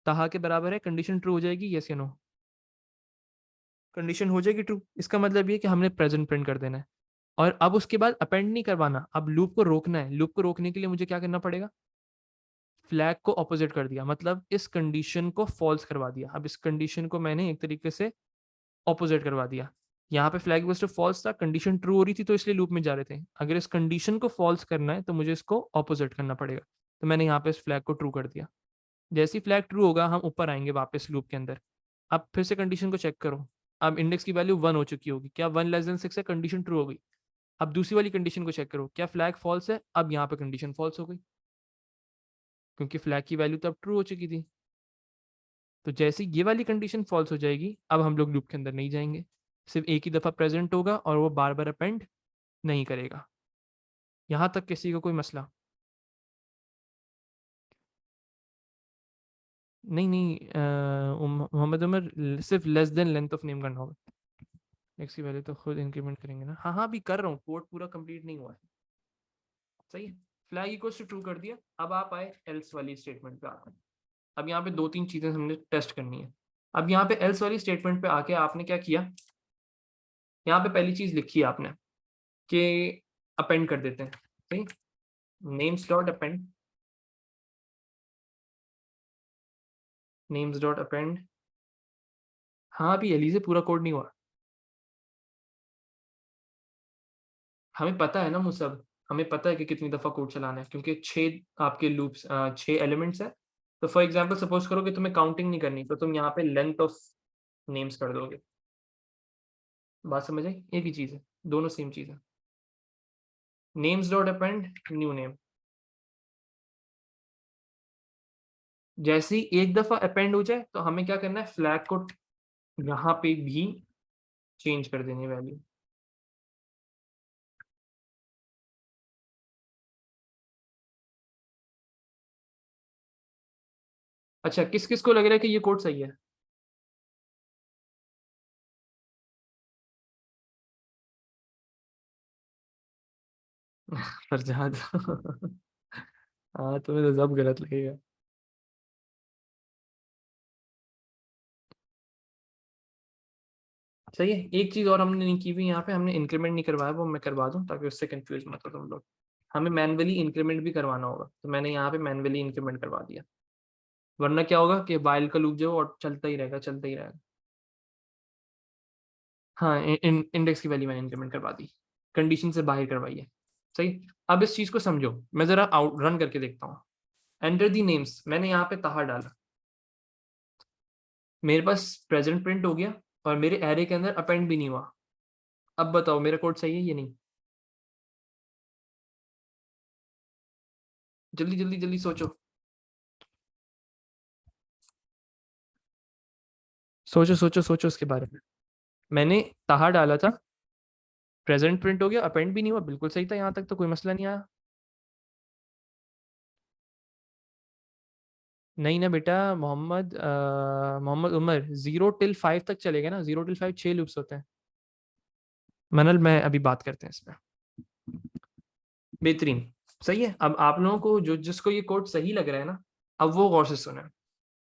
ताहा के बराबर है, कंडीशन ट्रू हो जाएगी, यस या नो? कंडीशन हो जाएगी ट्रू, इसका मतलब ये कि हमने प्रेजेंट प्रिंट कर देना है। और अब उसके बाद अपेंड नहीं करवाना, अब लूप को रोकना है। लूप को रोकने के लिए मुझे क्या करना पड़ेगा? फ्लैग को ऑपोजिट कर दिया, मतलब इस कंडीशन को फॉल्स करवा दिया। अब इस कंडीशन को मैंने एक तरीके से ऑपोजिट करवा दिया। यहाँ पे फ्लैग इक्वल्स टू फॉल्स था, कंडीशन ट्रू हो रही थी, तो इसलिए लूप में जा रहे थे। अगर इस कंडीशन को फॉल्स करना है तो मुझे इसको ऑपोजिट करना पड़ेगा। तो मैंने यहाँ पे इस फ्लैग को ट्रू कर दिया। जैसे ही फ्लैग ट्रू होगा हम ऊपर आएंगे वापस लूप के अंदर। अब फिर से कंडीशन को चेक करो। अब इंडेक्स की वैल्यू 1 हो चुकी होगी, क्या 1 लेस देन 6 है, कंडीशन ट्रू हो गई। अब दूसरी वाली कंडीशन को चेक करो, क्या फ्लैग फॉल्स है, अब यहाँ पे कंडीशन फॉल्स हो गई, क्योंकि फ्लैग की वैल्यू तो अब ट्रू हो चुकी थी। तो जैसे ये वाली कंडीशन फॉल्स हो जाएगी, अब हम लोग लूप के अंदर नहीं जाएंगे, सिर्फ एक ही दफ़ा प्रेजेंट होगा और वो बार बार अपेंड नहीं करेगा। यहाँ तक किसी को कोई मसला? नहीं नहीं, मोहम्मद उमर, सिर्फ less than length of name करना होगा। एक्स की वैल्यू तो खुद इंक्रीमेंट करेंगे ना, हाँ हाँ अभी कर रहा हूँ, कोड पूरा कंप्लीट नहीं हुआ है, सही है। फ्लैग इक्वल्स टू ट्रू कर दिया, अब आप आए एल्स वाली स्टेटमेंट पे आते हैं। अब यहाँ पे दो तीन चीजें हमने टेस्ट करनी है। अब यहाँ पे एल्स वाली स्टेटमेंट पे आके आपने क्या किया, यहाँ पे पहली चीज लिखी है आपने कि अपेंड कर देते हैं, सही। Names dot append, names dot append. हाँ अभी एली से पूरा कोड नहीं हुआ, हमें पता है ना मुसब, हमें पता है कि कितनी दफा कोड चलाना है, क्योंकि 6 आपके लूप्स, 6 एलिमेंट्स है। तो फॉर एग्जांपल सपोज करो कि तुम्हें काउंटिंग नहीं करनी, तो तुम यहाँ पे लेंथ ऑफ नेम्स कर दोगे। बात समझ आई, एक ही चीज है, दोनों सेम चीज है। Names dot append new name, जैसे ही एक दफा अपेंड हो जाए तो हमें क्या करना है, फ्लैग को यहाँ पे भी चेंज कर देनी वैल्यू। अच्छा, किस किस को लग रहा है कि ये कोड सही है? फरजाद हाँ तुम्हें तो सब गलत लगेगा। सही है, एक चीज और हमने नहीं की हुई यहाँ पे, हमने इंक्रीमेंट नहीं करवाया, वो मैं करवा दूं ताकि उससे कंफ्यूज मत हो तुम लोग। हमें मैनुअली इंक्रीमेंट भी करवाना होगा, तो मैंने यहाँ पे मैनुअली इंक्रीमेंट करवा दिया। वरना क्या होगा कि वाइल का लूप जो और चलता ही रहेगा, चलता ही रहेगा। हाँ, इंडेक्स की वैल्यू मैंने इंक्रीमेंट करवा दी, कंडीशन से बाहर करवाई है, सही। अब इस चीज को समझो, मैं जरा आउट रन करके देखता हूँ। एंटर दी नेम्स, मैंने यहाँ पे ताहा डाला, मेरे पास प्रेजेंट प्रिंट हो गया और मेरे एरे के अंदर अपेंड भी नहीं हुआ। अब बताओ मेरा कोड सही है या नहीं? जल्दी जल्दी जल्दी सोचो, सोचो सोचो सोचो उसके बारे में। मैंने ताहा डाला था, प्रेजेंट प्रिंट हो गया, अपेंड भी नहीं हुआ, बिल्कुल सही था, यहाँ तक तो कोई मसला नहीं आया। नहीं ना बेटा, मोहम्मद उमर, 0 till 5 तक चलेगा ना, 0 till 5 6 लूप्स होते हैं। मनल मैं अभी बात करते हैं इस पे। बेहतरीन, सही है। अब आप लोगों को जो जिसको ये कोड सही लग रहा है ना, अब वो गौर से सुने।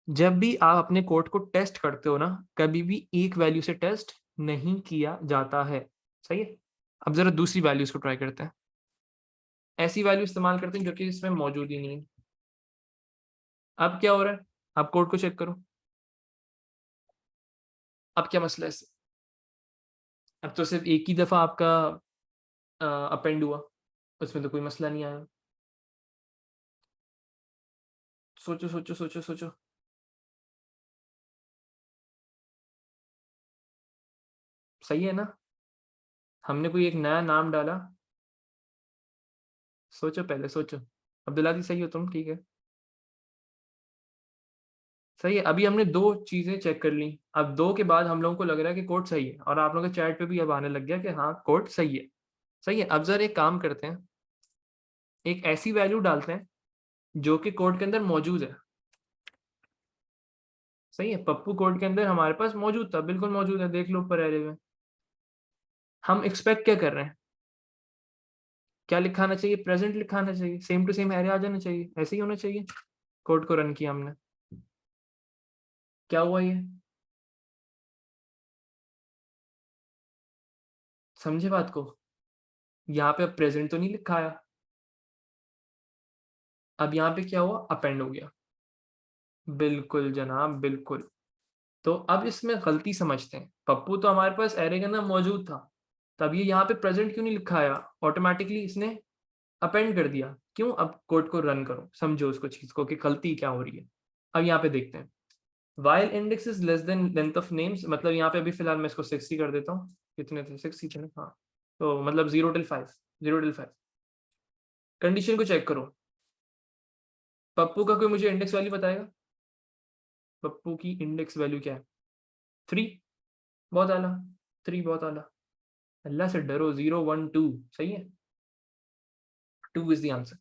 जब भी आप अपने कोड को टेस्ट करते हो ना, कभी भी एक वैल्यू से टेस्ट नहीं किया जाता है, सही है। अब जरा दूसरी वैल्यूज को ट्राई करते हैं, ऐसी वैल्यू इस्तेमाल करते हैं जो कि इसमें मौजूद ही नहीं है। अब क्या हो रहा है, आप कोड को चेक करो, अब क्या मसला है अब तो सिर्फ एक ही दफा आपका अपेंड हुआ, उसमें तो कोई मसला नहीं आया। सोचो सोचो सोचो सोचो। सही है ना? हमने कोई एक नया नाम डाला, सोचो पहले सोचो। अब्दुल्ला दी सही हो तुम, ठीक है, सही है। अभी हमने दो चीजें चेक कर ली, अब दो के बाद हम लोगों को लग रहा है कि कोड सही है, और आप लोगों के चैट पे भी अब आने लग गया कि हाँ कोड सही है। सही है, अब जरा एक काम करते हैं, एक ऐसी वैल्यू डालते हैं जो कि कोड के अंदर मौजूद है। सही है, पप्पू कोड के अंदर हमारे पास मौजूद था, बिल्कुल मौजूद है, देख लो ऊपर एरे में। हम एक्सपेक्ट क्या कर रहे हैं, क्या लिखाना चाहिए, प्रेजेंट लिखाना चाहिए, सेम टू सेम एरे आ जाना चाहिए, ऐसे ही होना चाहिए। कोड को रन किया हमने, क्या हुआ ये, समझे बात को। यहाँ पे अब प्रेजेंट तो नहीं लिखा आया, अब यहाँ पे क्या हुआ, अपेंड हो गया। बिल्कुल जनाब, बिल्कुल। तो अब इसमें गलती समझते हैं, पप्पू तो हमारे पास एरे के अंदर मौजूद था, तब ये यहाँ पे प्रेजेंट क्यों नहीं लिखा आया, ऑटोमेटिकली इसने अपेंड कर दिया। क्यों, अब कोड को रन करो, समझो उसको, चीज को कि गलती क्या हो रही है। अब यहाँ पे देखते हैं, while index is less than length of names, मतलब यहाँ पे अभी फिलहाल मैं इसको 6 ही कर देता हूँ। कितने थे, 6 ही थे ना, हाँ। तो मतलब 0 till 5, 0 till 5। कंडीशन को चेक करो, पप्पू का कोई मुझे इंडेक्स वैल्यू बताएगा, पप्पू की इंडेक्स वैल्यू क्या है, 3, बहुत आला, 3 बहुत आला। अल्लाह से डरो, 0 1 2 सही है, 2 इज द आंसर।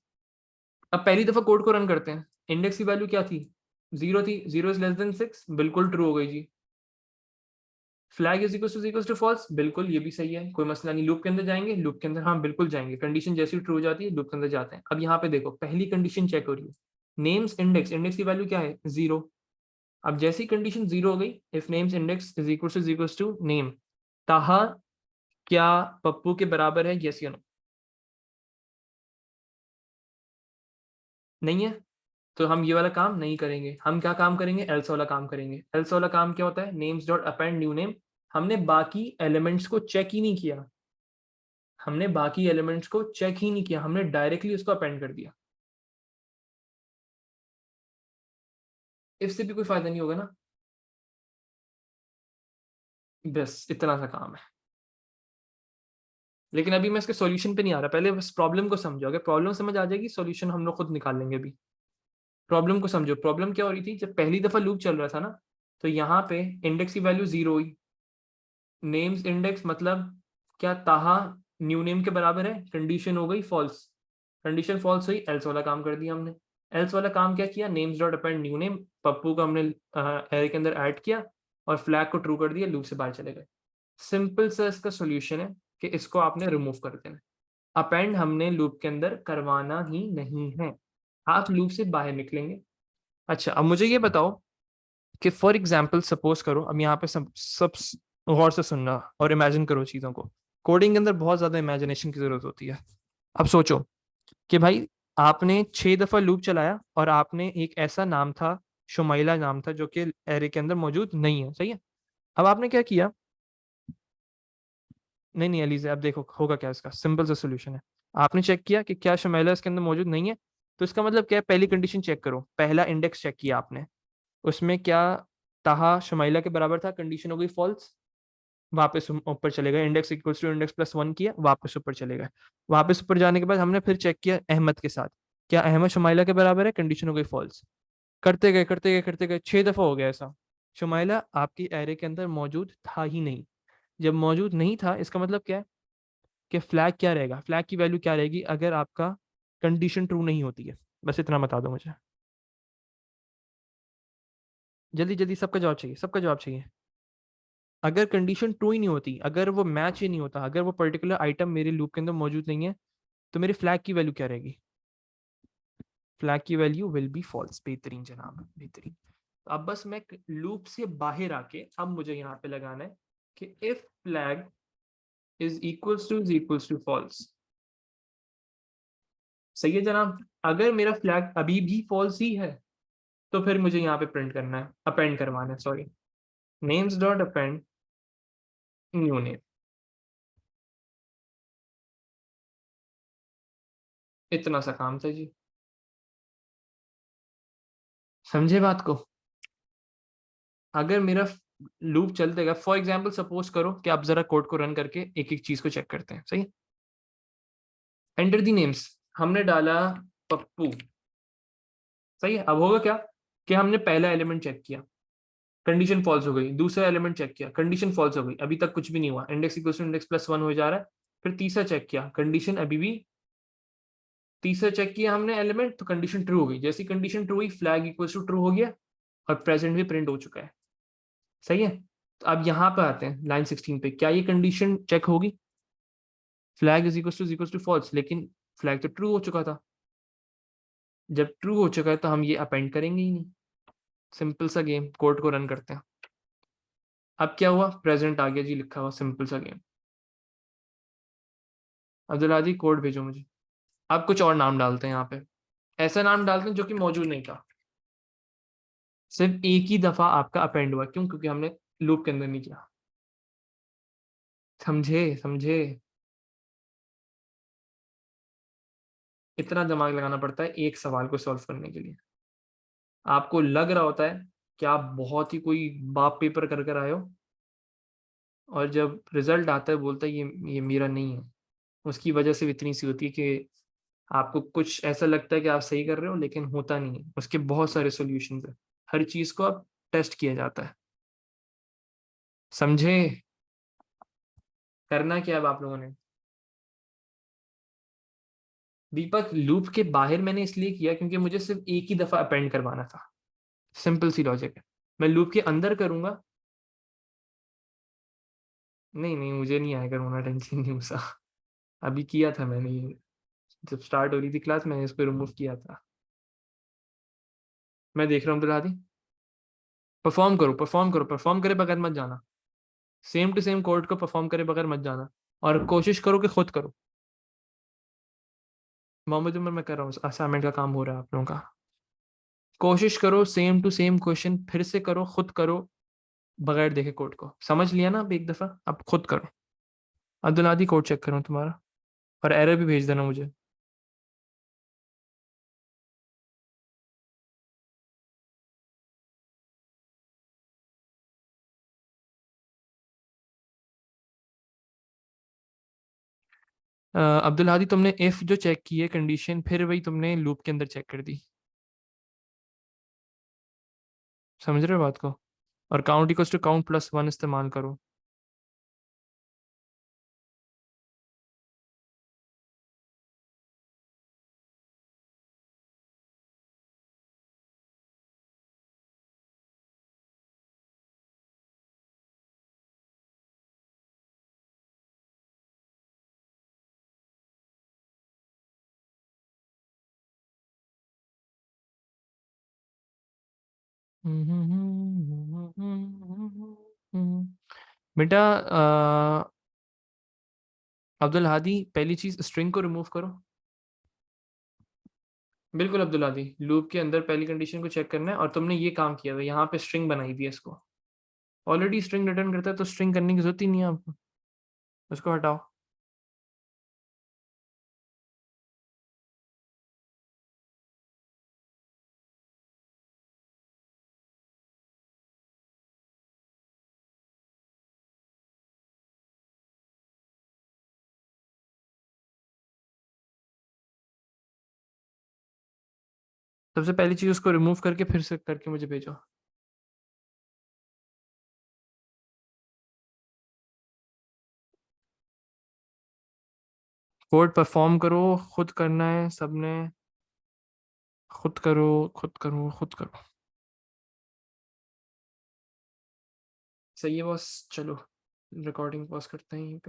अब पहली दफा कोड को रन करते हैं, इंडेक्स की वैल्यू क्या थी, 0 थी, 0 इज लेस देन 6, बिल्कुल ट्रू हो गई जी। Flag is equal to false, बिल्कुल ये भी सही है, कोई मसला नहीं। लूप के अंदर जाएंगे, लूप के अंदर हाँ बिल्कुल जाएंगे, कंडीशन जैसी ट्रू हो जाती है लूप के अंदर जाते हैं। अब यहाँ पे देखो, पहली कंडीशन चेक हो रही है, नेम्स इंडेक्स, इंडेक्स की वैल्यू क्या है, 0। अब जैसी कंडीशन 0 हो गई, if names index is equal to name, Taha क्या पप्पू के बराबर है, यस या नो। नहीं है, तो हम ये वाला काम नहीं करेंगे, हम क्या काम करेंगे, एल्स वाला काम करेंगे। एल्स वाला काम क्या होता है, names dot append new name, हमने बाकी एलिमेंट्स को चेक ही नहीं किया, हमने बाकी एलिमेंट्स को चेक ही नहीं किया, हमने डायरेक्टली उसको अपेंड कर दिया। इससे भी कोई फायदा नहीं होगा ना, बस इतना सा काम है। लेकिन अभी मैं इसके सॉल्यूशन पे नहीं आ रहा, पहले बस प्रॉब्लम को समझो, अगर प्रॉब्लम समझ आ जाएगी सॉल्यूशन हम लोग खुद निकाल लेंगे। अभी प्रॉब्लम को समझो, प्रॉब्लम क्या हो रही थी, जब पहली दफा लूप चल रहा था ना, तो यहाँ पे इंडेक्स की वैल्यू 0 हुई, नेम्स इंडेक्स मतलब क्या, ताहा न्यू नेम के बराबर है, कंडीशन हो गई फॉल्स, कंडीशन फॉल्स हुई, एल्स वाला काम कर दिया हमने। एल्स वाला काम क्या किया, names dot append new name, Pappu को हमने एरे के अंदर ऐड किया और फ्लैग को ट्रू कर दिया, लूप से बाहर चले गए। सिंपल सा इसका सोल्यूशन है कि इसको आपने रिमूव कर देना, अपेंड हमने लूप के अंदर करवाना ही नहीं है, आप लूप से बाहर निकलेंगे। अच्छा, अब मुझे ये बताओ कि फॉर एग्जाम्पल सपोज करो, अब यहाँ पे सब गौर से सुनना और इमेजिन करो चीज़ों को, कोडिंग के अंदर बहुत ज़्यादा इमेजिनेशन की ज़रूरत होती है। अब सोचो कि भाई आपने 6 दफ़ा लूप चलाया और आपने एक ऐसा नाम था, शुमाइला नाम था, जो कि एरे के अंदर मौजूद नहीं है, सही है। अब आपने क्या किया, नहीं नहीं अलीज़ा, अब देखो होगा क्या, इसका सिंपल सा सोल्यूशन है, आपने चेक किया कि क्या शुमाइला इसके अंदर मौजूद नहीं है, तो इसका मतलब क्या है, पहली कंडीशन चेक करो, पहला इंडेक्स चेक किया आपने, उसमें क्या ताहा शुमाइला के बराबर था, कंडीशन हो गई फॉल्स, वापस ऊपर चले गए, index equals to index plus 1 किया, वापस ऊपर चले गए। वापस ऊपर जाने के बाद हमने फिर चेक किया अहमद के साथ, क्या अहमद शुमाइला के बराबर है, कंडीशन हो गई फॉल्स। करते गए करते गए करते गए 6 दफा हो गया ऐसा, शुमाइला आपकी एरे के अंदर मौजूद था ही नहीं। जब मौजूद नहीं था, इसका मतलब क्या है कि फ्लैग क्या रहेगा, फ्लैग की वैल्यू क्या रहेगी अगर आपका कंडीशन ट्रू नहीं होती है, बस इतना बता दो मुझे, जल्दी जल्दी, सबका जवाब चाहिए, सबका जवाब चाहिए। अगर कंडीशन ट्रू ही नहीं होती, अगर वो मैच ही नहीं होता, अगर वो पर्टिकुलर आइटम मेरे लूप के अंदर मौजूद नहीं है, तो मेरी फ्लैग की वैल्यू क्या रहेगी, फ्लैग की वैल्यू विल बी फॉल्स। बेहतरीन जनाब, बेहतरीन। अब बस मैं लूप से बाहर आके अब मुझे यहाँ पे लगाना है कि if flag is equals to false, सही है जनाब। अगर मेरा फ्लैग अभी भी फॉल्स ही है, तो फिर मुझे यहाँ पे प्रिंट करना है, अपेंड करवाना है, sorry, names dot append new name, इतना सा काम था जी, समझे बात को। अगर मेरा लूप चलते गया, फॉर एग्जाम्पल सपोज करो कि आप जरा कोड को रन करके एक एक चीज को चेक करते हैं, सही। एंटर दी नेम्स, हमने डाला पप्पू, सही है। अब होगा क्या कि हमने पहला एलिमेंट चेक किया, कंडीशन फॉल्स हो गई, दूसरा एलिमेंट चेक किया, कंडीशन फॉल्स हो गई, अभी तक कुछ भी नहीं हुआ, index equal to index plus 1 हो जा रहा है। फिर तीसरा चेक किया, कंडीशन अभी भी, तीसरा चेक किया हमने एलिमेंट, तो कंडीशन ट्रू हो गई, जैसी कंडीशन ट्रू हुई फ्लैग इक्वल टू ट्रू हो गया, और प्रेजेंट भी प्रिंट हो चुका है। सही है। तो अब यहाँ पे आते हैं लाइन 16 पे, क्या ये कंडीशन चेक होगी? Flag is equal to false, लेकिन फ्लैग तो ट्रू हो चुका था। जब ट्रू हो चुका है तो हम ये अपेंड करेंगे ही नहीं। सिंपल सा गेम, कोड को रन करते हैं। अब क्या हुआ, प्रेजेंट आ गया जी लिखा हुआ, सिंपल सा गेम। अब्दुल हादी कोड भेजो मुझे। अब कुछ और नाम डालते हैं यहाँ पे, ऐसा नाम डालते हैं जो कि मौजूद नहीं था। सिर्फ एक ही दफा आपका अपेंड हुआ, क्यों? क्योंकि हमने लूप के अंदर नहीं किया। समझे समझे? इतना दिमाग लगाना पड़ता है एक सवाल को सॉल्व करने के लिए। आपको लग रहा होता है कि आप बहुत ही कोई बाप पेपर कर कर आए हो, और जब रिजल्ट आता है बोलता है ये मेरा नहीं है। उसकी वजह से इतनी सी होती है कि आपको कुछ ऐसा लगता है कि आप सही कर रहे हो, लेकिन होता नहीं है। उसके बहुत सारे सॉल्यूशंस है। हर चीज को अब टेस्ट किया जाता है। समझे? करना क्या है अब आप लोगों ने? दीपक, लूप के बाहर मैंने इसलिए किया क्योंकि मुझे सिर्फ एक ही दफा अपेंड करवाना था। सिंपल सी लॉजिक है। मैं लूप के अंदर करूंगा। नहीं नहीं, मुझे नहीं आएगा रोना, टेंशन नहीं उसा। अभी किया था मैंने ये, जब स्टार्ट हो रही थी क्लास मैंने इसको रिमूव किया था। मैं देख रहा हूँ दुल्हा दी। परफॉर्म करो परफॉर्म करो, परफॉर्म करे बगैर मत जाना। सेम टू सेम कोड को परफॉर्म करे बगैर मत जाना, और कोशिश करो कि खुद करो। मोहम्मद उमर, मैं कर रहा हूँ, असाइनमेंट का काम हो रहा है आप लोगों का। कोशिश करो सेम टू सेम क्वेश्चन फिर से करो, खुद करो, बगैर देखे कोड को। समझ लिया ना अब एक दफा? अब खुद करो। अब्दुल आदि कोड चेक करो तुम्हारा, और एरर भी भेज देना मुझे। अब्दुल हादी, तुमने इफ जो चेक की है कंडीशन, फिर वही तुमने लूप के अंदर चेक कर दी। समझ रहे हो बात को? और count equals to count plus one इस्तेमाल करो। बेटा, अब्दुल हादी, पहली चीज स्ट्रिंग को रिमूव करो। बिल्कुल अब्दुल हादी, लूप के अंदर पहली कंडीशन को चेक करना है, और तुमने ये काम किया था, यहाँ पे स्ट्रिंग बनाई थी इसको। ऑलरेडी स्ट्रिंग रिटर्न करता है तो स्ट्रिंग करने की जरूरत ही नहीं है आपको। उसको हटाओ। सबसे पहली चीज उसको रिमूव करके फिर से करके मुझे भेजो। कोड परफॉर्म करो, खुद करना है सबने। खुद करो खुद करो खुद करो। सही है बॉस, चलो रिकॉर्डिंग पॉज करते हैं यहीं पे।